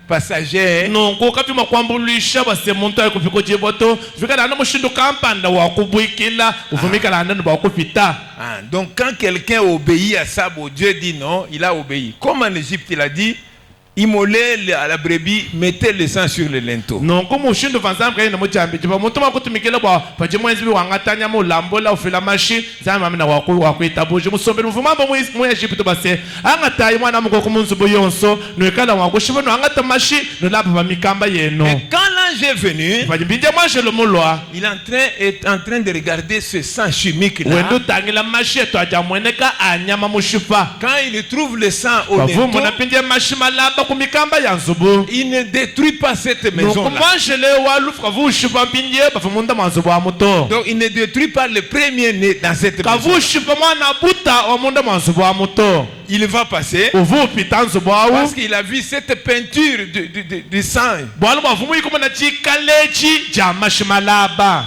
passager. Nungu kapima kwambulisha base muntu ayi kupiko jiboto vikala na mushindu kampanda wa kubwikila uvumikala na ba kupita. Donc quand quelqu'un obéit à ça, bon, Dieu dit non, il a obéi. Comme en Égypte, il a dit, immolez à la brebis, mettez le sang sur le linteau. Nungu mushindu vanzam kaya na mujambi jiba muntu makutumikila ba pajimwenzi wangatanya mu lambola ufila mashi zama mina wa kuitabuje musombe mvumamba mu Egypte base angatayi mwana mukoko munzubu yonso nwekala wa kushiba no angata mashi no lapa ba mikamba yeno. Et quand l'ange est venu, Pajimbinja manje lo mulwa il est en train de regarder ce sang chimique là. wendo tangila mashi to ajamweneka anyama mushifa. Quand il trouve le sang au Bavumu linteau, na pinje mashi malaba kumikamba ya nzubu. il ne détruit pas cette maison là. Nukumanjele walufu kavushipa pinje bafumunda manzubu wa muto. Donc il ne détruit pas le premier né dans cette maison. Kavushipa mwana buta wa munda manzubu wa muto. Il va passer Uvu pita nzubu wa parce qu'il a vu cette peinture de sang. Bwalu bavumu yikuma na chikaleji ja mashi malaba.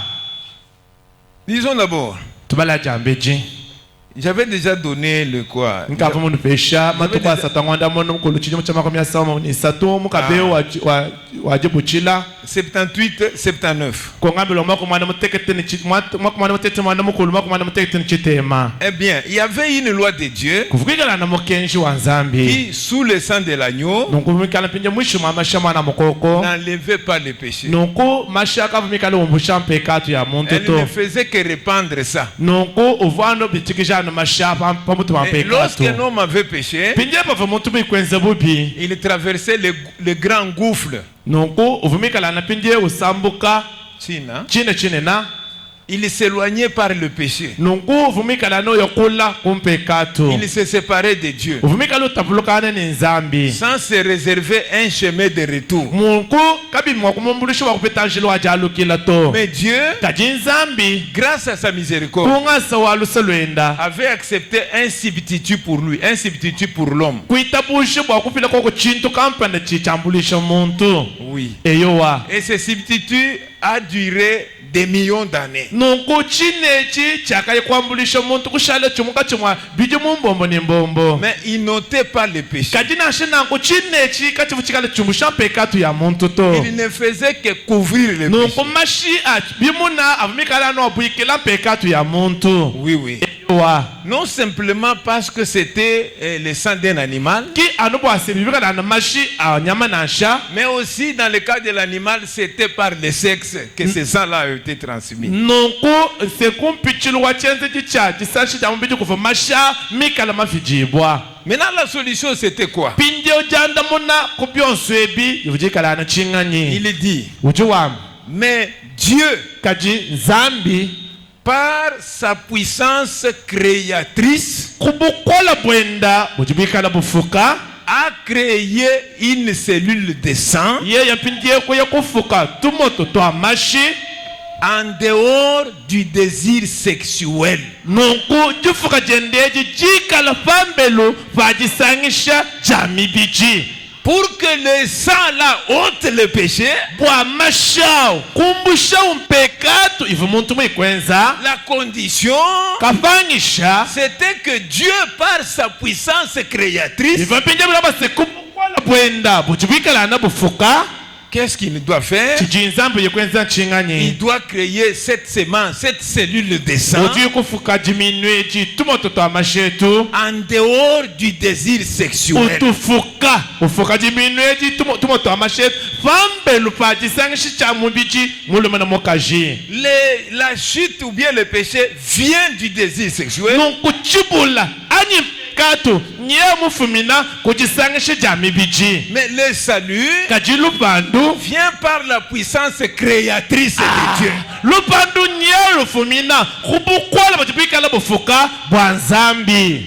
Disons d'abord, Tubala jambeji. j'avais déjà donné le quoi. Nkavumu nupesha matukwa satangwanda mono mkulu chini mchama kwa miasama ni satu mkabe wa jibuchila 78, 79. kongambi lo mako mwana mutekete ni mako mwana mutete mwana mukulu mako mwana mutekete ni chitema. Eh bien, il y avait une loi de Dieu Kuvugikala na mukenji wa nzambi qui, sous le sang de l'agneau, nukuvumikala pinje mwisho mama na mukoko n'enlevait pas le péché. nuku mashaka vumikala umbusha mpekatu ya muntu Elle ne to faisait que répandre ça. nuku uvano bitikisha na mashapa pamutu Et mpekatu lorsqu'un homme avait péché, pinje pa muntu bikwenze bubi il traversait le grand gouffre. nuku uvumikala na pinje usambuka China. chine na Il s'éloignait par le péché. nuku uvumikala no yokula kumpekatu Il se séparait de Dieu uvumikala utapulukana ni nzambi sans se réserver un chemin de retour. munku kabi mwakumumbulisha wakupetangelo wajalukila to. Mais Dieu, Kaji nzambi grâce à sa miséricorde, kungasa waluselwenda avait accepté un substitut pour lui, un substitut pour l'homme. kuitabushe bwakupila koko chintu kampanda chichambulisha muntu Oui. eyowa Et ce substitut a duré des millions d'années. nunku chinechi chakayikwambulisha muntu kushala chumuka chumwa biji mumbombo ni mbombo Mais il n'ôtait pas le péché. kadina shinanku chinechi kachivu chikale chumbusha pekatu ya muntu to Il ne faisait que couvrir le péché. nunku mashi bimuna avumikala no bwikila pekatu ya muntu Oui, oui. wa Non simplement parce que c'était le sang d'un animal, ki anubo asibibika na mashi nyama na sha mais aussi dans le cas de l'animal, c'était par le sexe que ce sang-là a été transmis. nunku sekumpichilu wa chenze chicha chisashi cha mbiji kufa masha mikala mafijibwa Maintenant, la solution, c'était quoi? pindi ojanda muna kubyonswebi yivujikala na chinganyi Il dit, ujuwam mais Dieu, kaji zambi par sa puissance créatrice, kubukola bwenda bujibikala bufuka a créé une cellule de sang ye yapindie kuya kufuka tumoto twa mashi en dehors du désir sexuel. nunku jifuka jendeji jikala pambelu vajisangisha jamibiji Pour que le sang là ôte le péché, bwa mashao kumbusha umpekatu ivu muntu mwikwenza la condition, kafangisha c'était que Dieu, par sa puissance créatrice, ivu mpinja bulaba sekubukola bwenda bujibikala na bufuka qu'est-ce qu'il doit faire? chijinzambu yekwenza Il chinganyi doit créer cette semence, cette cellule de sang uji kufuka jiminweji tumoto twa mashetu en dehors du désir sexuel. utufuka ufuka jiminweji tumoto twa mashetu fambelu pajisangishi cha mubiji mulume na mokaji La chute ou bien le péché vient du désir sexuel. nunkuchibula anyi kato nye mufumina kujisangishi jamibiji Mais le salut kajilupandu vient par la puissance créatrice de Dieu. lupandu nye lufumina kubukwala bajibikala bufuka bwa nzambi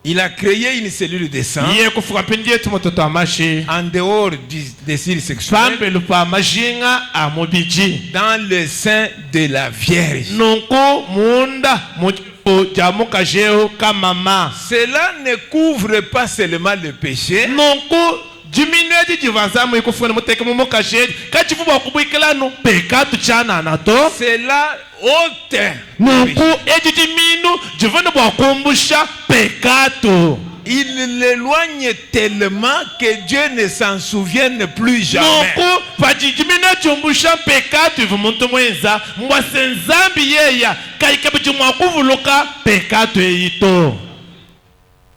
Il a créé une cellule de sang ye kufuka pindie tumoto twa mashi en dehors du désir sexuel pambelu pa majinga amubiji dans le sein de la Vierge. nunku munda muchifu ja mukajeu kamama Cela ne couvre pas seulement le péché, nunku jiminweji jivanzamu ikufuna muteke mumukajedi kachifu bakubwikilanu pekatu chana nato cela ôte. nunku eji jiminu jivana bwakumbusha pekatu Il l'éloigne tellement que Dieu ne s'en souvienne plus jamais. nunku pajijiminu chumbusha pekatu ivu muntu mwenza mwase nzambi yeya kaikabichi mwakuvuluka pekatu eyito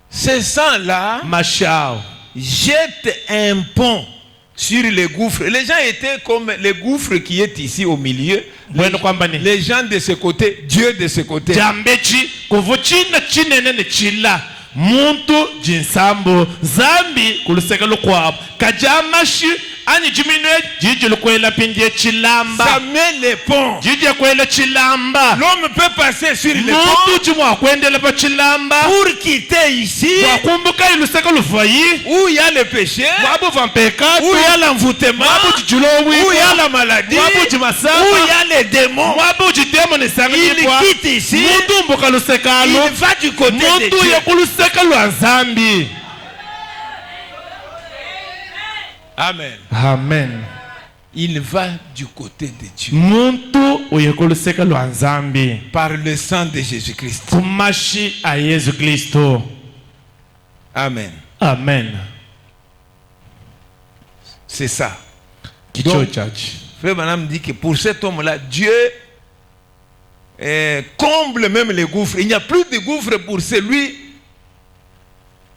Ce sang-là mashao jette un pont sur les gouffres. Les gens étaient comme les gouffres qui est ici au milieu. Bueno kwamba ni Les gens de ce côté, Dieu de ce côté. jambechi kuvu china chinene ni chila muntu jinsambo zambi kuluseka lukwabo kajamashi ani jiminwe jiji lukwela pindie chilamba Ça met les ponts. jiji kwela chilamba L'homme peut passer sur les muntu ponts chimwa kwendela pa chilamba pour quitter ici wakumbuka iluseka luvayi où il y a le péché, wabu vampekatu où il y a l'envoûtement, wabu jijulowi où il y a la maladie, wabu où jimasaba il y a les démons. wabu jidemo Il nisanganyibwa quitte ici, muntu mbuka lusekalo il va du côté de muntu Dieu. yakuluseka lwa nzambi Amen. amen Il va du côté de Dieu. muntu uyekuluseka lwa nzambi Par le sang de Jésus-Christ. kumashi a yesu kristo Amen. amen C'est ça. kicho Donc, chachi Frère Branham dit que pour cet homme-là, Dieu comble même les gouffres. Il n'y a plus de gouffres pour celui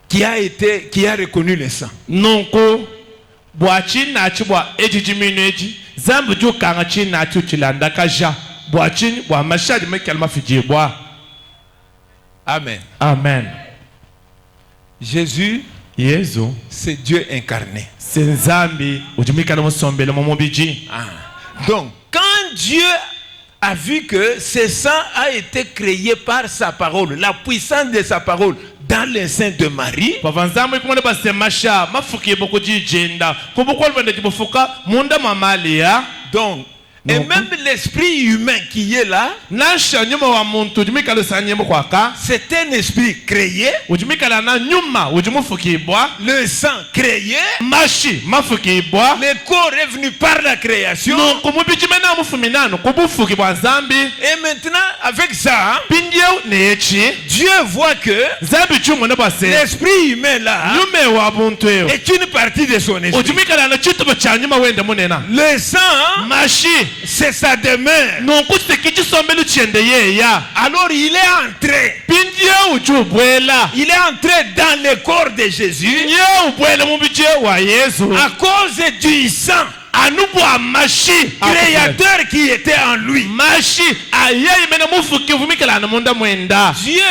qui a reconnu le sang. nunku bwa chinachi bwa ejijiminu eji zambi jukanga chinachi uchilanda kaja bwa chini bwa mashadi mekelma fijibwa Amen. amen Jésus, yesu c'est Dieu incarné. senzambi ujimikana musombele mumubiji Donc, quand Dieu a vu que ce sang a été créé par sa parole, la puissance de sa parole dans le sein de Marie, pavanzamu ikumone basemasha mafukiye bokujijenda kubukwalvende jibufuka munda mamalia donc Et même l'esprit humain qui est là, nasha nyuma wa muntu ujumikala sanyemo kwaka c'est un esprit créé, ujumikala na nyuma ujumufukibwa le sang créé, mashi mafukibwa le corps est venu par la création. nukumubijimena mufuminano kubufukibwa nzambi. Et maintenant, avec ça, pindieu nechi Dieu voit que zambi chumo nebase l'esprit humain là nyume wa buntu eyo est une partie de son esprit. ujumikala na chituba cha nyuma wende munena Le sang, mashi c'est sa demeure. nunkutekichisombe luchende yeya Alors il est entré. pindieu ujubwela Il est entré dans le corps de Jésus nye ubwele mubije wa Yesu à cause du sang anubwa mashi créateur qui était en lui. mashi ayeyi mene mufuki vumikala na munda mwenda Dieu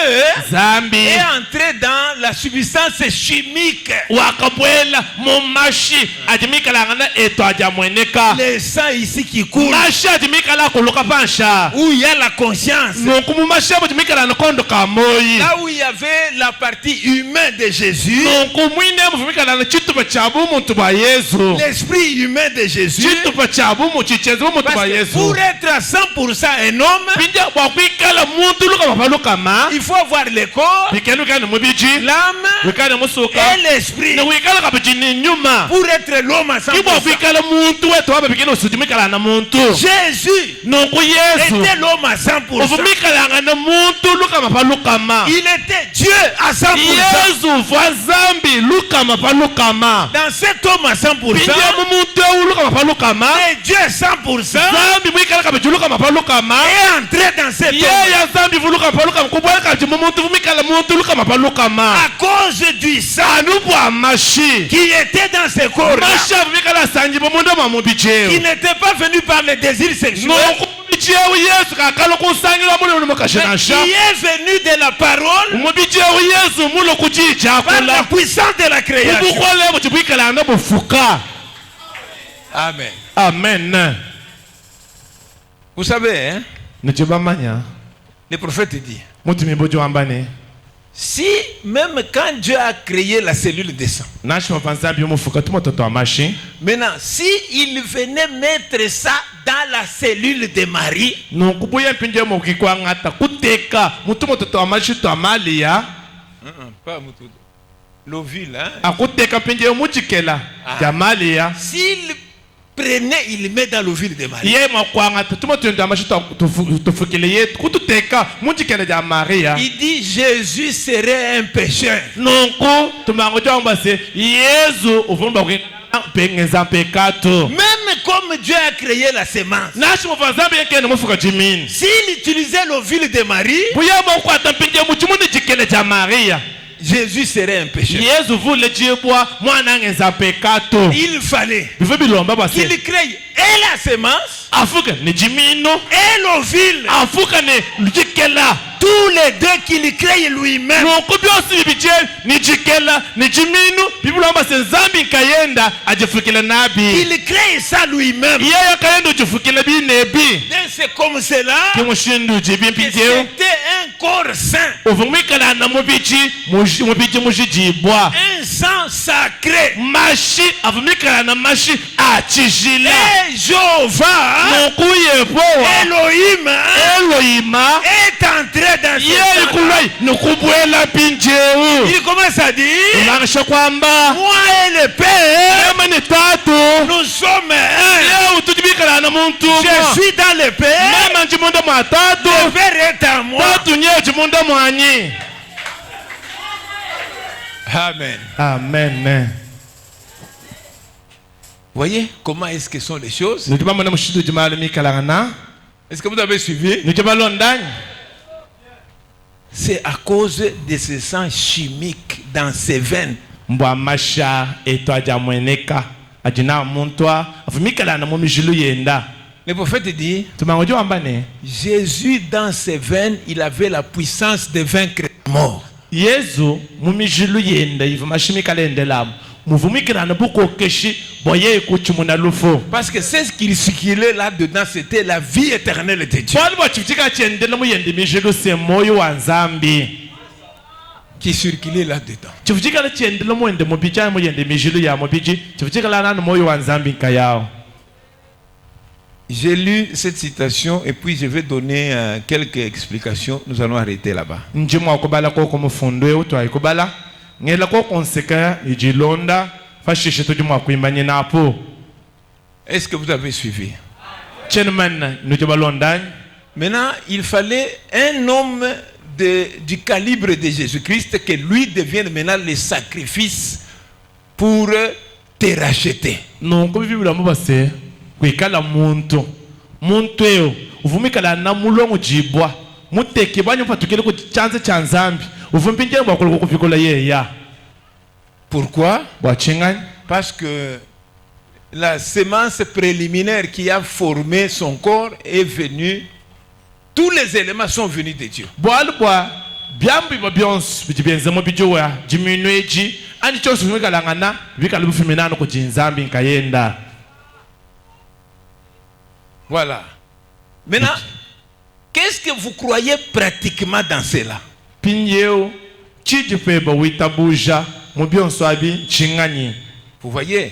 zambi est entré dans la substance chimique. wakabwela mu mashi ajimikala ngana eto ajamweneka Le sang ici qui coule, mashi ajimikala kuluka pansha où il y a la conscience, nunkumu mashi ajimikala na kondo kamoyi là où il y avait la partie humaine de Jésus, nunkumwine muvumikala na chituba cha bumuntu bwa Yesu l'esprit humain de Jésus. chituba cha bumu chichenzi bumuntu Parce bwa que Yesu pour être à 100% un homme, pinja bwakwikala muntu luka mapalukama il faut avoir le corps, pikenukane mubiji l'âme wikane musuka et l'esprit niwikala kabijini nyuma pour être l'homme à 100%. kibwakwikala muntu wetu waba pikene usujimikala na muntu Jésus nunku Yesu était l'homme à 100%. uvumikalanga na muntu luka mapalukama Il était Dieu à 100%. Yesu vwa zambi luka mapalukama Dans cet homme à 100%, pinja mumuntu ewu luka mapalukama et Dieu 100% zambi mwikala kabiji luka mapalukama est entré dans cet homme yeya zambi vuluka mapalukama kubwela kabiji mumuntu vumikala muntu luka mapalukama à cause du sang anubwa mashi qui était dans ce corps-là, mashi avumikala sanji mumuntu qui mamubijeu n'était pas venu par les désirs sexuels, nomubijeu Yesu kakala kusangilwa muli mais mukashenasha qui est venu de la parole umubijeu Yesu mulo par la kuchichakula puissance de la création. ubukhole buchibwikala na bufuka. Amen. Amen. Vous savez, hein, Nichibamanya le prophète dit, mutumi bojo ambane si même quand Dieu a créé la cellule de sang, nashima panzambi umufuka tumototo amashi maintenant, si il venait mettre ça dans la cellule de Marie, nukubuya mpinje mukikwangata kuteka mutumototo amashi to amalia pas l'ovule, hein? akuteka mpinje muchikela jamalia S'il prenait, il met dans l'ovule de Marie. ye makwangata tumototo amashi tufukile yetu kututeka muchikela ja Maria. Il dit Jésus serait un pécheur. Nunku tumango jamba se Yesu uvumba pengeza pekato Même comme Dieu a créé la sémence, nashima panzambi yekene mufuka jimini s'il utilisait l'ovule de Marie, buya mokwata mpinje muchimuni chikele ja Maria. Jésus serait un pécheur. Yesu vule jibwa mwana ngeza pekato Il fallait bife bilomba base qu'il crée et la sémence afuka ni jimino et l'ovule. afuka ni jikela Tous les deux qu'il crée lui-même. nuku byosi bibije ni jikela ni jimino bibulomba se nzambi nkayenda ajifukile nabi Il crée ça lui-même. yeye kayenda ujifukile binebi Et c'est comme cela kimushindu jibi que mpinjeo c'était un corps saint, uvumikala na mubiji mujijibwa un sang sacré. mashi avumikala na mashi achijile Et Jéhovah, nukuyepowa Elohim, Elohima est entré dans ce yeye sang. kulai nukubwela pinjeu Il commence à dire, ulangisha kwamba moi et le Père, ema ni tatu nous sommes un. yeye utujibikala na muntu Je suis dans le Père, mema njimunda mwa tatu le Père est en moi. tatu nye jimunda mwanyi. Amen. Amen. Voyez comment est-ce que sont les choses? Nitubamana mushidu jimala mikalangana Est-ce que vous avez suivi? nitubalondanya C'est à cause de ce sang chimique dans ses veines. mbwa masha eto ajamweneka ajina muntwa avumikala na mumijilu yenda Le prophète dit, tumango ambane Jésus dans ses veines, il avait la puissance de vaincre la mort. Yesu mumijilu yenda ivumashimikala endelamu muvumikila na buko keshi boye kuchumuna lufo Parce que c'est ce qui circulait là-dedans, c'était la vie éternelle de Dieu. bali bachitika chendela muyende mijilu se moyo wa nzambi Qui circulait là-dedans. chivuchikala chendela muyende mubicha muyende mijilu ya mubiji chivuchikala nanu moyo wa nzambi nkayao. J'ai lu cette citation et puis je vais donner quelques explications. Nous allons arrêter là-bas. Njimwa kubala koko mufundo eutwa ikubala. Ngela koko nseka ijilonda fashishe tujimwa kuimbanye napo. Est-ce que vous avez suivi? Chenman nujibalonda. Maintenant, il fallait un homme du calibre de Jésus-Christ que lui devienne maintenant le sacrifice pour te racheter. Non, comme Bible mubase kwikala muntu eo uvumikala na mulongo jibwa muteke banyo patukele ku chanze chanzambi uvumpinje bakolo kufikola yeya. Pourquoi? Bwachingani Parce que la sémence préliminaire qui a formé son corps est venue. Tous les éléments sont venus de Dieu. Bwalbwa byambi babyons bijibenzemo bijowa jiminweji ani chose vumikala ngana bikala bufiminano ku jinzambi nkayenda. Voilà. Maintenant, qu'est-ce que vous croyez pratiquement dans cela? Vous voyez?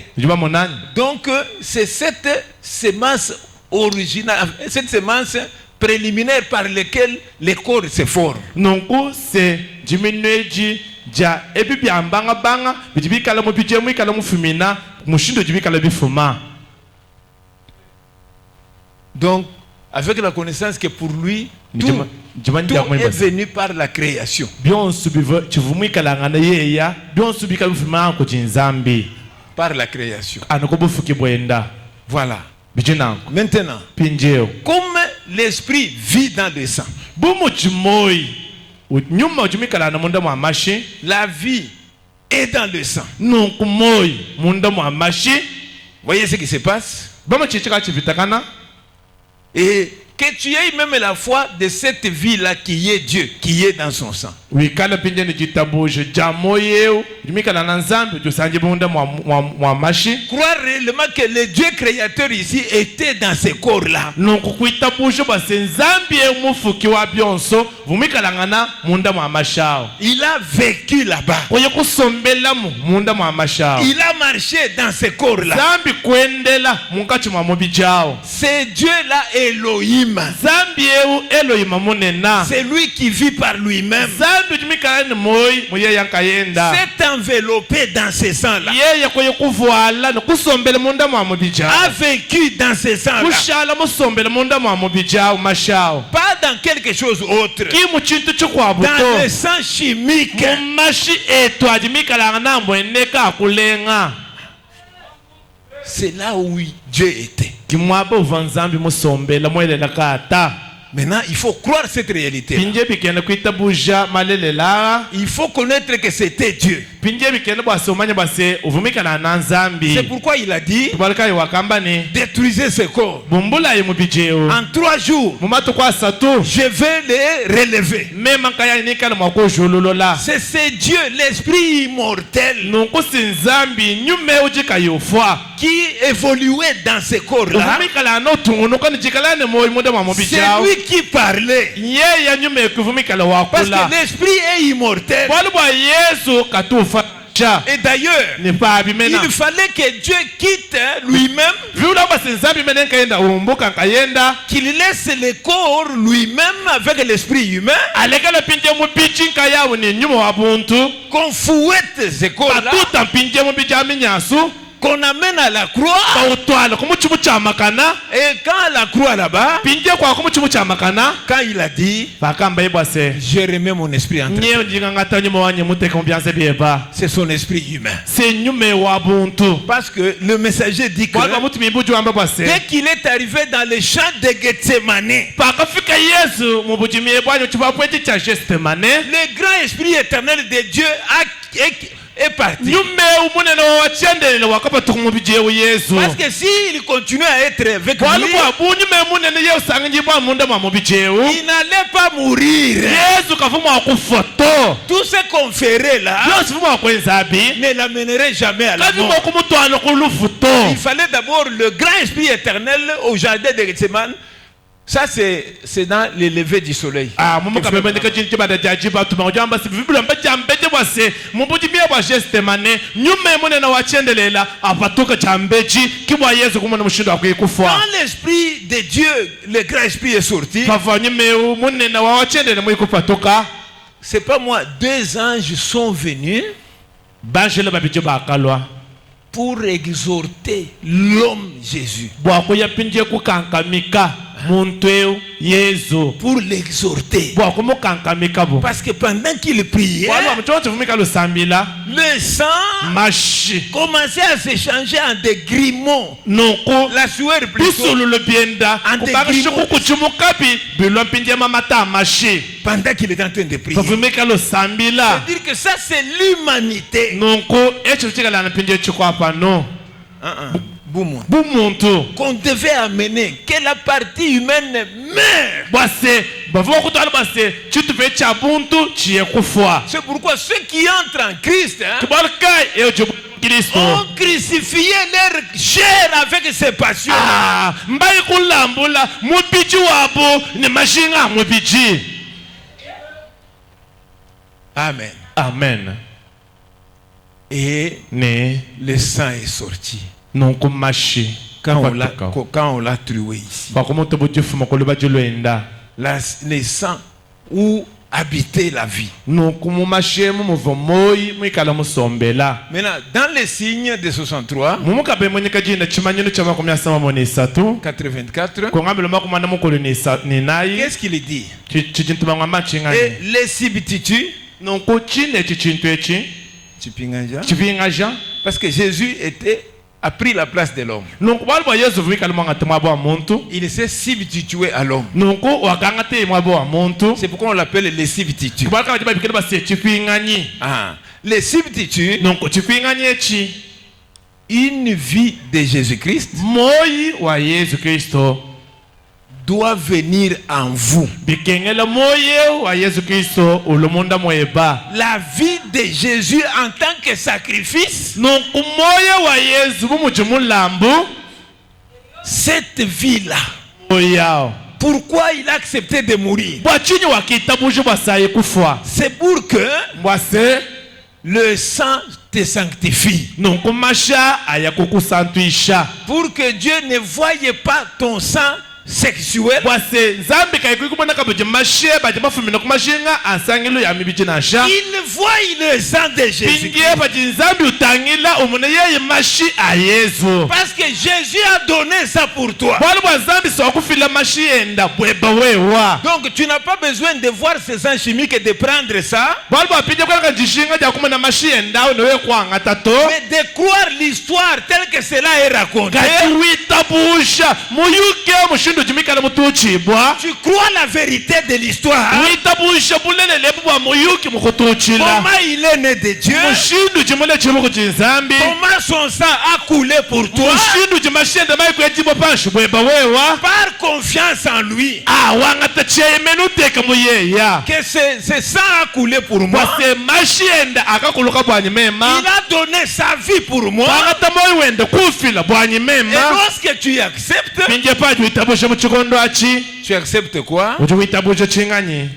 Donc, c'est cette sémence originale, cette sémence préliminaire par laquelle les corps se forment. Donc, c'est donc, avec la connaissance que pour lui, tout est venu par la création. Par la création. Voilà. Maintenant, comme l'esprit vit dans le sang, la vie est dans le sang. Voyez ce qui se passe? Et que tu aies même la foi de cette vie-là qui est Dieu, qui est dans son sang. Croire réellement que le Dieu créateur ici était dans ce corps-là. Il a vécu là-bas. Il a marché dans ce corps-là. C'est Dieu-là, Elohim. C'est lui qui vit par lui-même. C'est enveloppé dans ce sang-là. A vécu dans ce sang-là. Pas dans quelque chose d'autre. Dans le sang chimique. C'est là où Dieu était. Maintenant, il faut croire cette réalité. Il faut connaître que c'était Dieu. C'est pourquoi il a dit: détruisez ce corps. En 3 jours, je vais les relever. C'est Dieu, l'esprit immortel, qui évoluait dans ce corps-là. C'est lui qui parlait. Parce que l'esprit est immortel. Et d'ailleurs, il fallait que Dieu quitte lui-même, qu'il laisse le corps lui-même avec l'esprit humain, qu'on fouette ce corps-là, qu'on amène à la croix. Et quand la croix là-bas, quand il a dit: je remets mon esprit entre toi, c'est son esprit humain. Parce que le messager dit que dès qu'il est arrivé dans le champ de Gethsemane, le grand esprit éternel de Dieu est parti. Parce que s'il continuait à être avec lui, il n'allait pas mourir. Tout ce qu'on ferait là ne l'amènerait jamais à la mort. Il fallait d'abord le grand esprit éternel au jardin de Gethsemane Ça, c'est dans le lever du soleil. Ah, mumu kabemendeka chinchi bada jaji batu mangojamba si bibula mbaja mbeje bwase mumbuji miya bwa geste mane nyuma yemone na wachendelela apatuka chambeji kibwa Yesu kumona mushindo akwikufa. Quand l'esprit de Dieu, le grand esprit est sorti, pava nyime munne na wachendele mwikupatuka. C'est pas moi, 2 anges sont venus banjele babije bakalwa pour exhorter l'homme Jésus. Bwa kuyapinje kukankamika muntu Yesu Pour l'exhorter. bwa kumukankamika bo. Parce que pendant qu'il priait, Wala mchonzo vumika lusambila le sang mashi commençait à se changer en des grimons. noko La sueur plutôt. bisulu lebienda kubarisha kukuchumukapi bilwa mpinje mamata mashi Pendant qu'il était en train de prier. vumika lusambila C'est-à-dire que ça c'est l'humanité. noko echo chikala na mpinje chikwapa no Boum. bumuntu Qu'on devait amener, que la partie humaine meurt. bwase bavuga kutwala bwase chituve cha buntu chiye kufwa. C'est pourquoi ceux qui entrent en Christ Kibarkai eyo Kristo ont crucifié leur chair avec ses passions. mbai kulambula mubiji wabo ni mashinga mubiji. Amen. Amen. Et Ne le sang est sorti. nonko mashi Quand on l'a trouvé ici. bakomoto bojifu makolo bajolwenda Le sang où habitait la vie. nonko mu mashemu muvo moyi mwikala musombela. Maintenant, dans les signes de 63, mumukabe mwenyeka jinda chimanyino cha makumi asama monisatu 84, kongambelo makumana mukolo ni nayi qu'est-ce qu'il dit? chichintu bangwa chingani Et les substituts, nonko chine echi chintu echi chivingaja parce que Jésus a pris la place de l'homme. nonko bali bwa Yesu vumikala mwangati mwabo wa muntu Il s'est substitué à l'homme. nonko wakangate mwabo wa muntu C'est pourquoi on l'appelle les substituts. kubalika bajiba bikele base chivinganyi Les substituts, nonko chivinganyi echi une vie de Jésus-Christ moyi wa Yesu Kristo doit venir en vous. bikengela moye wa Yesu Kristo ulumunda mweba. La vie de Jésus en tant que sacrifice, nonko moye wa Yesu bumujimulambu cette vie-là, oyao pourquoi il a accepté de mourir? bwachinyi wakitabuji bwasaye kufwa C'est pour que bwase le sang te sanctifie. nonko masha ayakukusantuisha Pour que Dieu ne voie pas ton sang sexuel, bwase nzambi kaikwikumana kabuji mashe baje bafumina kumashinga ansangilu ya mibiji nasha il voit le sang de Jésus. pingiye baji nzambi utangila umune yeye mashi a Yesu Parce que Jésus a donné ça pour toi. bwali bwa nzambi sawakufila mashi enda bweba wewa Donc tu n'as pas besoin de voir ces sang chimiques et de prendre ça, bwali bwapinje kwalaka njishinga jakumana mashi enda unewe kwanga tato mais de croire l'histoire telle que cela est raconté. kati witabusha muyuke mushindu jimikala mutuchibwa Tu crois la vérité de l'histoire. witabusha bulele lebu bwa muyuki mukutuchila Comment il est né de Dieu. mushindu jimule chimuku chinzambi Comment son sang a coulé pour toi. mushindu jimashenda mayi kuyajibwa panshi bweba wewa Par confiance en lui. wangata cheyemene uteka muyeya Que ce sang a coulé pour moi. bwase mashenda akakuluka bwanyi mema Il a donné sa vie pour moi. wangata moyi wende kufila bwanyi Et mema lorsque tu acceptes, minje paji witabusha muchikondo achi tu acceptes quoi? uchi witabusha chinganyi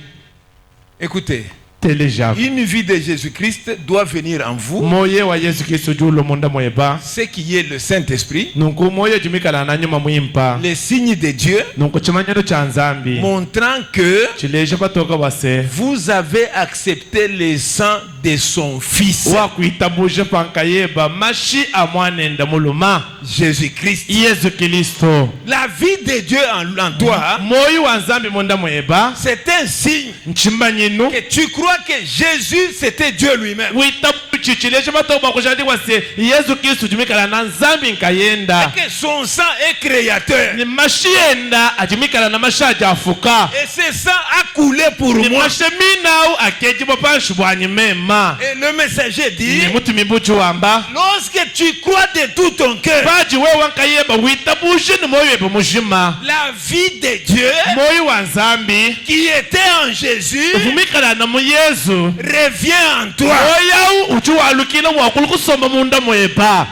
Écoutez, telejavu une vie de Jésus-Christ doit venir en vous. moye wa Yesu Kristo julo munda mweba Ce qui est le Saint-Esprit, nunku moyo jimikala na nyuma mwimpa les signes de Dieu, nunku chimanyano cha nzambi montrant que chileje batoka base vous avez accepté le sang de son Fils, wakwitabusha pankayeba mashi amwanenda muluma Jésus-Christ. Yesu Kristo La vie de Dieu en toi, moyo wa nzambi munda mweba c'est un signe nchimbanyinu que tu crois que Jésus c'était Dieu lui-même. witabuchi chileje batoka bakushadi kwase Yesu Kristo jimikala na nzambi nkayenda Que son sang est créateur. ni mashi yenda ajimikala na mashaja afuka Et ce sang a coulé pour ni moi. mashe minau akejibwa panshi bwanyi mema Et le messager dit, ni mutumi buchi wamba lorsque tu crois de tout ton cœur, baji wewe wankayeba witabushe ni moyo ebe mushima la vie de Dieu moyo wa nzambi qui était en Jésus vumikala na mu Yesu revient en toi. oyawu uchi walukile wakulu kusoma munda mweba.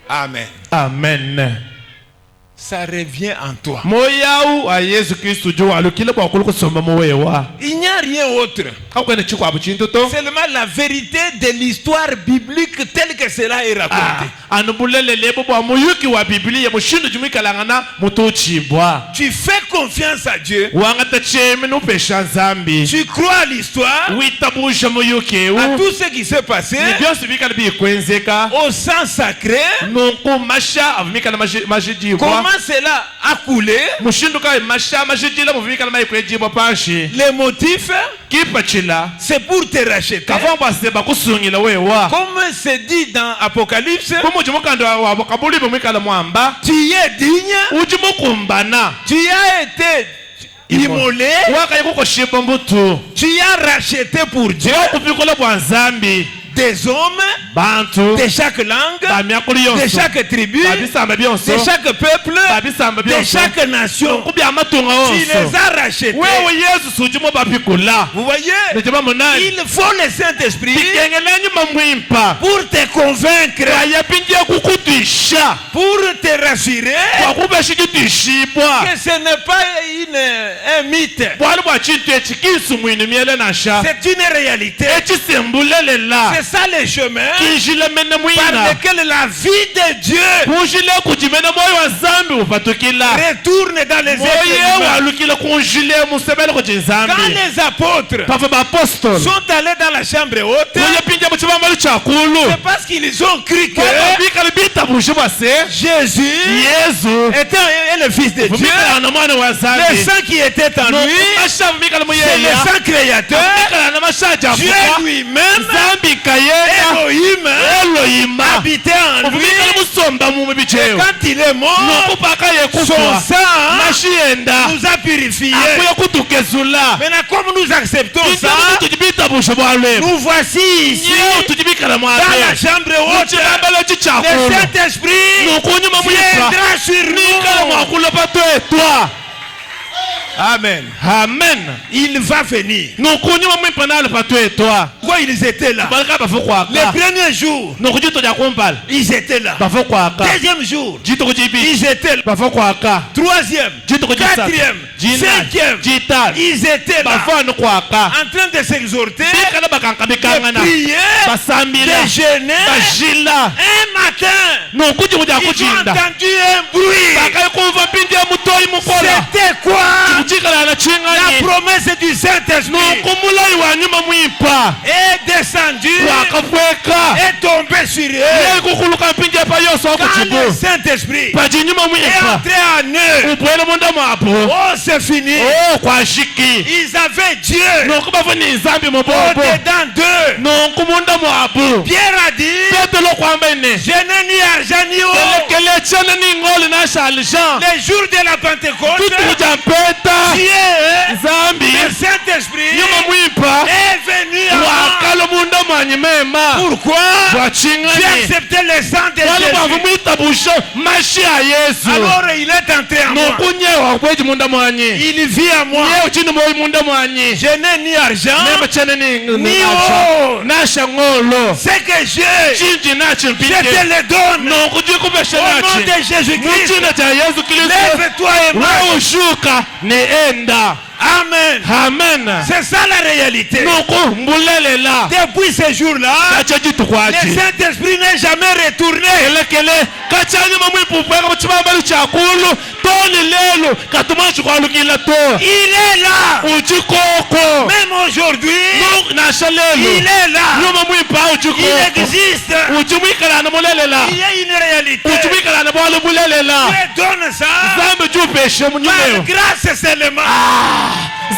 Amen. Amen. ça revient en toi. moyawu a Yesu Kristo jo alukile bwa kuluko somba mowewa Il n'y a rien autre. akwene chikwa buchinto to Seulement la vérité de l'histoire biblique telle que cela est raconté. anubulele lebo bwa muyuki wa Biblia mushindu jumikalangana mutochibwa Tu fais confiance à Dieu. wangata cheme no pesha zambi Tu crois à l'histoire, witabusha muyuki à tout ce qui s'est passé, byose bikala bikwenzeka au sang sacré. nonko masha avumikala majidibwa Comment cela a coulé? mushindu ka masha majidila muvumikala mayikwejibwa pashi Les motifs, kipachila c'est pour te racheter. kavamba seba kusungila wewa Comme c'est dit dans Apocalypse, kumujimukando wa kabuli bumikala mwamba tu es digne, ujimukumbana tu as été immolé, wakaye kukoshipa mbutu tu as racheté pour Dieu kupikola bwa nzambi des hommes bantu de chaque langue, bamyakulu de yonso chaque tribu, babisamba byonso de chaque peuple, babisamba de byonso chaque nation. kubya amatunga Tu les onso as rachetés. wewe Yesu sujimo bapikula Vous voyez, nejeba munani il faut le Saint-Esprit bikengelenyi mamwimpa pour te convaincre, ayapinje kukutwisha pour te rassurer kwakubeshikitwishibwa que ce n'est pas un mythe. bwali bwa chintu eci kinsumwini myele nasha C'est une réalité. ekisembulelela C'est ça le chemin kinjile mene par mwina lequel la vie de Dieu kunjile kujimene moyo wa zambi upatukila retourne dans les moyo êtres humains. walukile kunjile musebele Quand kujinzambi les apôtres pava bapostoli sont allés dans la chambre haute, kuyepinja muchibambalu chakulu c'est parce qu'ils ont cru que bikali bitabushibwa se Jésus yezu était le fils de Dieu. vumikala na mwana wa Le zambi sang qui était en lui, masha vumikala c'est muyeya le sang créateur. vumikala na mashaja Dieu afuka lui-même, zambi kayenda Elohim, elohima habitait en lui. vumikala musomba mumu bicheo Quand il est mort, nokupaka son yekufwa sang mashiyenda nous a purifiés. akuye kutukezula Maintenant, comme nous acceptons ça, tujibitabusha bwalemu nous voici ici nyewe tujibikala dans la mwate chambre haute. muchibambalo Le chichakulu Saint-Esprit nukunyuma mwipa viendra sur nikala nous. mwakula patwetwa Amen. amen Il va venir. nukunyuma mwipa nalo patwetwa Pourquoi ils étaient là? balika bafu Le kwaka premier jour, nokujito ja kumpala ils étaient là. bafu kwaka Deuxième jour, jito kujibi ils étaient là. bafu kwaka Troisième, jito kujisa quatrième, jina cinquième, jitala ils étaient là bafanu kwaka en train de s'exhorter, bikala bakanka de bikangana prier, basambila de jeûner. bajila Un matin, nokuji kuja ils ont kujinda entendu un bruit. bakaye kumva mpindi ya mutoyi mukola C'était quoi? kuchikala na La chingani promesse du Saint-Esprit nokumulayi wa nyuma mwipa est descendue, wakafweka est tombée sur eux. yeye kukuluka mpindi apa yose Quand le wakuchibu Saint-Esprit pachinyuma est mwipa entré en eux, ubwele munda mwapo oh, c'est fini. kwashiki Ils avaient Dieu nokubafu ni nzambi mubobo au-dedans d'eux. nokumunda mwapo Pierre a dit, petelo kwamba ine je n'ai ni argent ni eau. kelekele chene ni ngoli nashalisha Les jours de la Pentecôte, tutukuja mpeta Dieu, zambi le Saint-Esprit, nyuma mwipa est venu à moi. wakalo munda mwanyi mema Pourquoi? J'ai bwachingani accepté le sang de wali bwavu Jésus. mwitabusha mashi ya yesu Alors il est entré en moi. nokunyewa kweji munda mwanyi Il vit à moi. nyewe chini moyi munda mwanyi Je n'ai ni argent, nema chene ni ni nasha eau. nasha ngolo Ce que j'ai, chinji nachi je mpinde te le donne. nokujikubeshe Au nom nachi de Jésus-Christ, muchina cha yesu kristo lève-toi et marche. wewe ushuka neenda Amen. amen C'est ça la réalité. nokumbulelela Depuis ce jour-là, kacha jitu le kwachi Saint-Esprit n'est jamais retourné. kelekele kachanyuma mwipupweka muchibambalu chakulu toni lelo katumachi kwalukila to Il est là. uchikoko Même aujourd'hui, nasha il lelo est là. nyuma mwipa Il uchikoko existe. uchimwikalana mulelela Il y a une réalité. uchimwikalana bwali bulelela Dieu donne ça zambi jupeshe par munyumeo grâce seulement.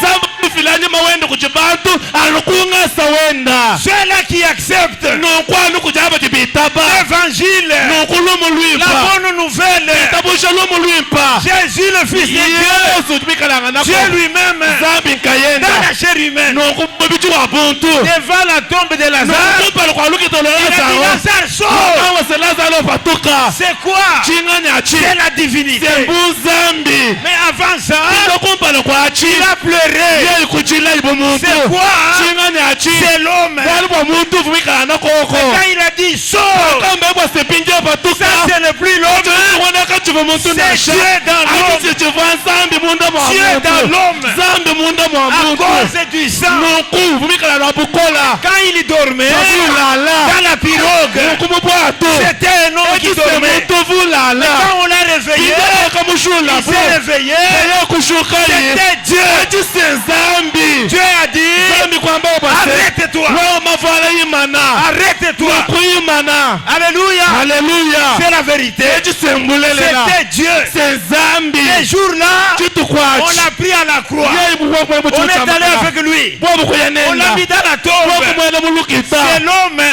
zambi mufilanyuma wenda kuchibantu alukung'asa wenda Ceux-là qui acceptent nokwanu kujaba chibitaba l'évangile, nokulumu la lwipa bonne nouvelle, tabusha lumu lwipa Jésus le Fils de Dieu, yesu chimikalanga nako Dieu lui-même, zambi dans nkayenda la chair humaine, nokubichu wa buntu devant la tombe de Lazare, nokupala kwalukitolo il a dit lazaro Lazare, sors. awase lazaro patuka C'est quoi? chinganyachi C'est la divinité. sembuzambi Mais avant ça, nokumpala kwachi il a pleuré. yeli kuchila ibo muntu C'est quoi? chinganyachi C'est l'homme. bwali bwa muntu vumikana koko Quand il a dit sors, kambe bwa sepinje patuka ça c'est le plus l'homme. woneka chiva muntu C'est Dieu dans l'homme. chiva nzambi munda mwa Dieu muntu. dans l'homme. Nzambi munda mwa À muntu. cause du sang. Nuku vumikala na bukola. Quand il dormait Vulala. dans la pirogue, Nuku mubwato. c'était un homme qui dormait. Muntu vulala. Quand on l'a réveillé, il s'est réveillé. C'était Dieu. Nzambi. Dieu a dit, Nzambi kwamba basi. arrête-toi. Wewe mavala yimana. Arrête-toi. Kuyimana. Alléluia. Haleluya. C'est la vérité. Ejisembulelela. C'était Dieu. C'est Nzambi. Ces jours-là, on l'a pris à la croix. On est allé avec lui. On l'a mis dans la tombe. C'est l'homme. Mais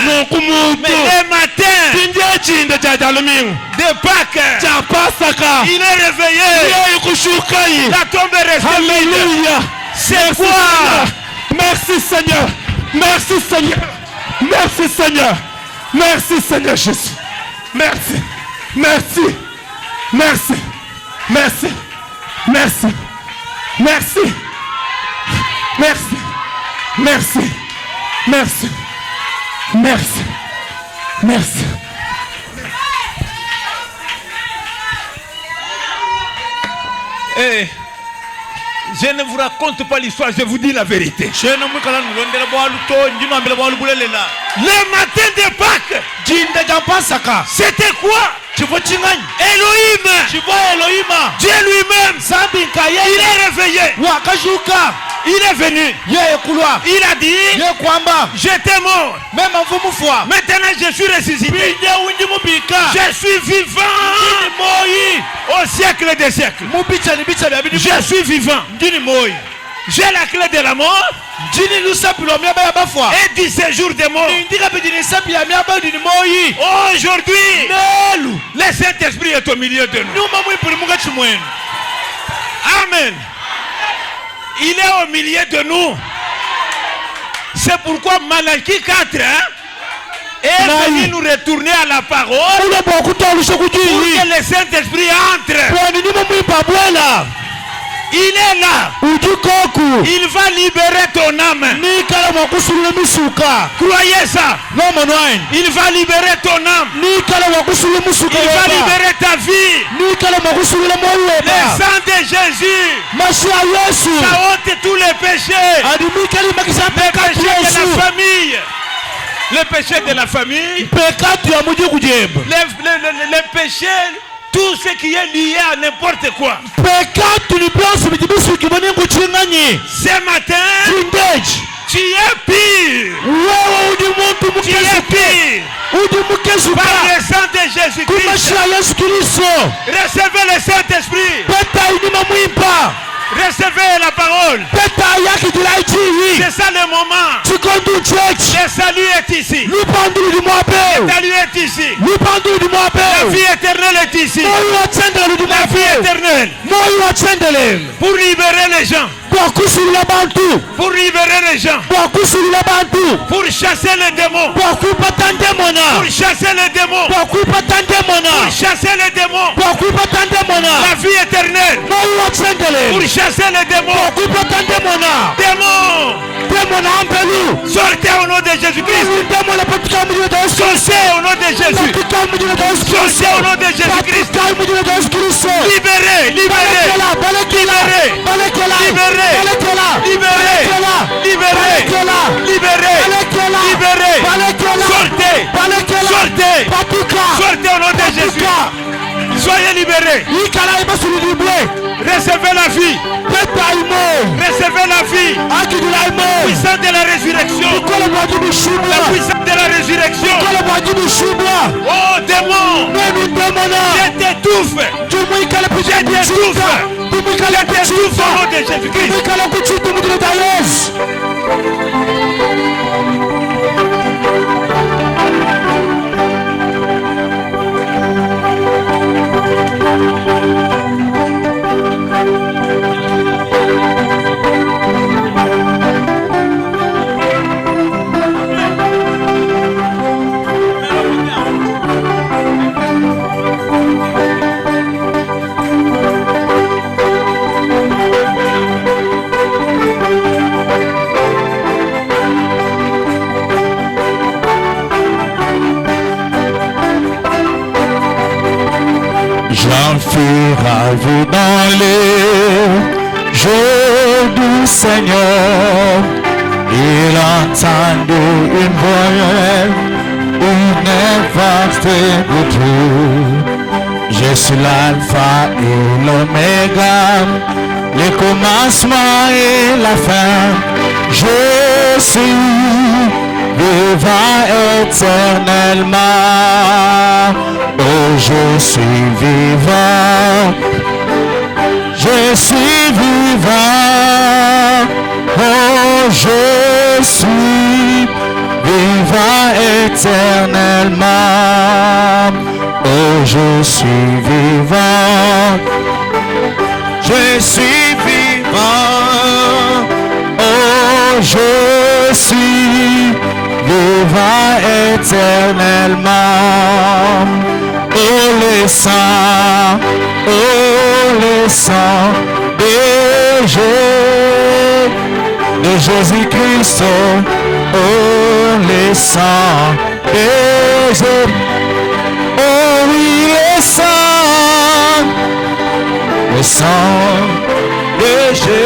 le matin de Pâques, il est réveillé. La tombe est restée vide. C'est quoi? Merci Seigneur. Merci Seigneur. Merci Seigneur. Merci Seigneur Jésus. Merci. Merci. Merci. Merci. Merci. Merci. Merci. Merci. Merci. Merci. Merci. Eh, je ne vous raconte pas l'histoire, je vous dis la vérité. Le matin de Pâques, c'était quoi? Elohim. Dieu lui-même. Il est réveillé. Il est venu. Il a dit, j'étais mort. Maintenant je suis ressuscité. Je suis vivant au siècle des siècles. Je suis vivant. J'ai la clé de la mort et du séjour des morts. Aujourd'hui, le Saint-Esprit est au milieu de nous. Amen. Il est au milieu de nous. C'est pourquoi Malachie 4 est venu nous retourner à la parole pour que le Saint-Esprit entre. Il est là. Il va libérer ton âme. Croyez ça. Il va libérer ton âme. Il va libérer ta vie. Le sang de Jésus, ça ôte tous les péchés. Les péchés de la famille. Les péchés de la famille. Les péchés. Tout ce qui est lié à n'importe quoi. Ce matin, tu es pire. Tu es pire. Par le sang de Jésus-Christ. Recevez le Saint-Esprit. Recevez la parole. C'est ça le moment. Le salut est ici. Le salut est ici. La vie éternelle est ici. La vie éternelle. Pour libérer les gens. Pour libérer les gens. Pour chasser les démons. Pour chasser les démons. Pour chasser les démons. La vie éternelle. Pour chasser les démons. Démons. Sortez au nom de Jésus-Christ. Sortez au nom de Jésus. Sortez au nom de Jésus-Christ. Libérez. Libérez. Libérez. Libérez. Libérez. Libérez. Libérez. Sortez. Sortez. Sortez au nom de Jésus. Soyez libérés. Recevez la vie. Recevez la vie. La puissance de la résurrection. La puissance de la résurrection. Oh démon, je t'étouffe. Je t'étouffe. Je t'étouffe au nom de Jésus-Christ. fut ravi dans les jours du Seigneur. Il entendit une voix, une vaste de Dieu. Je suis l'alpha et l'oméga, le commencement et la fin. Je suis vivant éternellement. Oh, je suis vivant. Je suis vivant. Oh, je suis vivant éternellement. Oh, je suis vivant. Je suis vivant. Oh, je suis vivant éternellement. Oh, le sang de Jésus-Christ. Oh, le sang de Jésus. Oh oui, le sang de Jésus.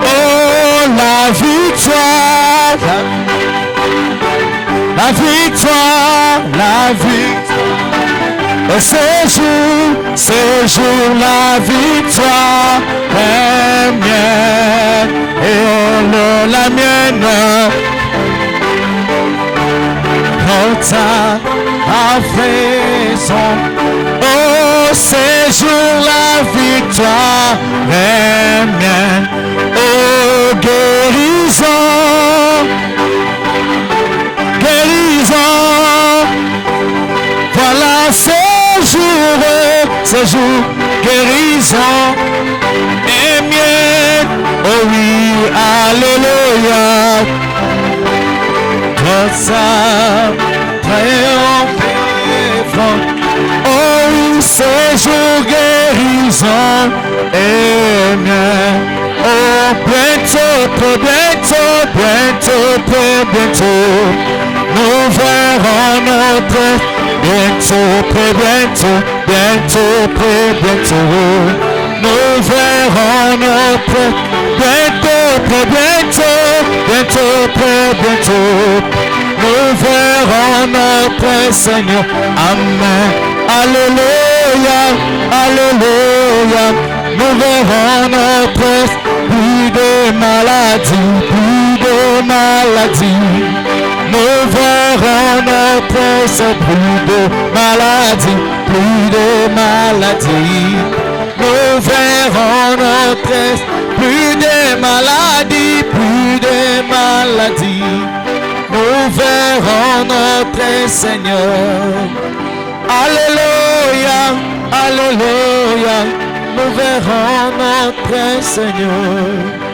Oh, la victoire, la victoire, la victoire. Et ce jour, la victoire est mienne, et la mienne. Notre a fait son. Oh, ce jour, la victoire est mienne. Oh, guérison, guérison. Voilà ce jour, guérison est mienne. Oh oui, alléluia. Tout ça, triomphe. Oh, ce jour, guérison est mienne. Oh, bientôt, nous verrons notre. Bientôt, nous verrons notre. Bientôt, nous verrons notre Seigneur. Amen. Alléluia, alléluia. Nous verrons notre. Plus de maladie, Nous verrons notre Seigneur. Plus de maladie, Nous verrons notre. Plus de maladie, Nous verrons notre Seigneur. Alléluia, alléluia. Nous verrons notre Seigneur.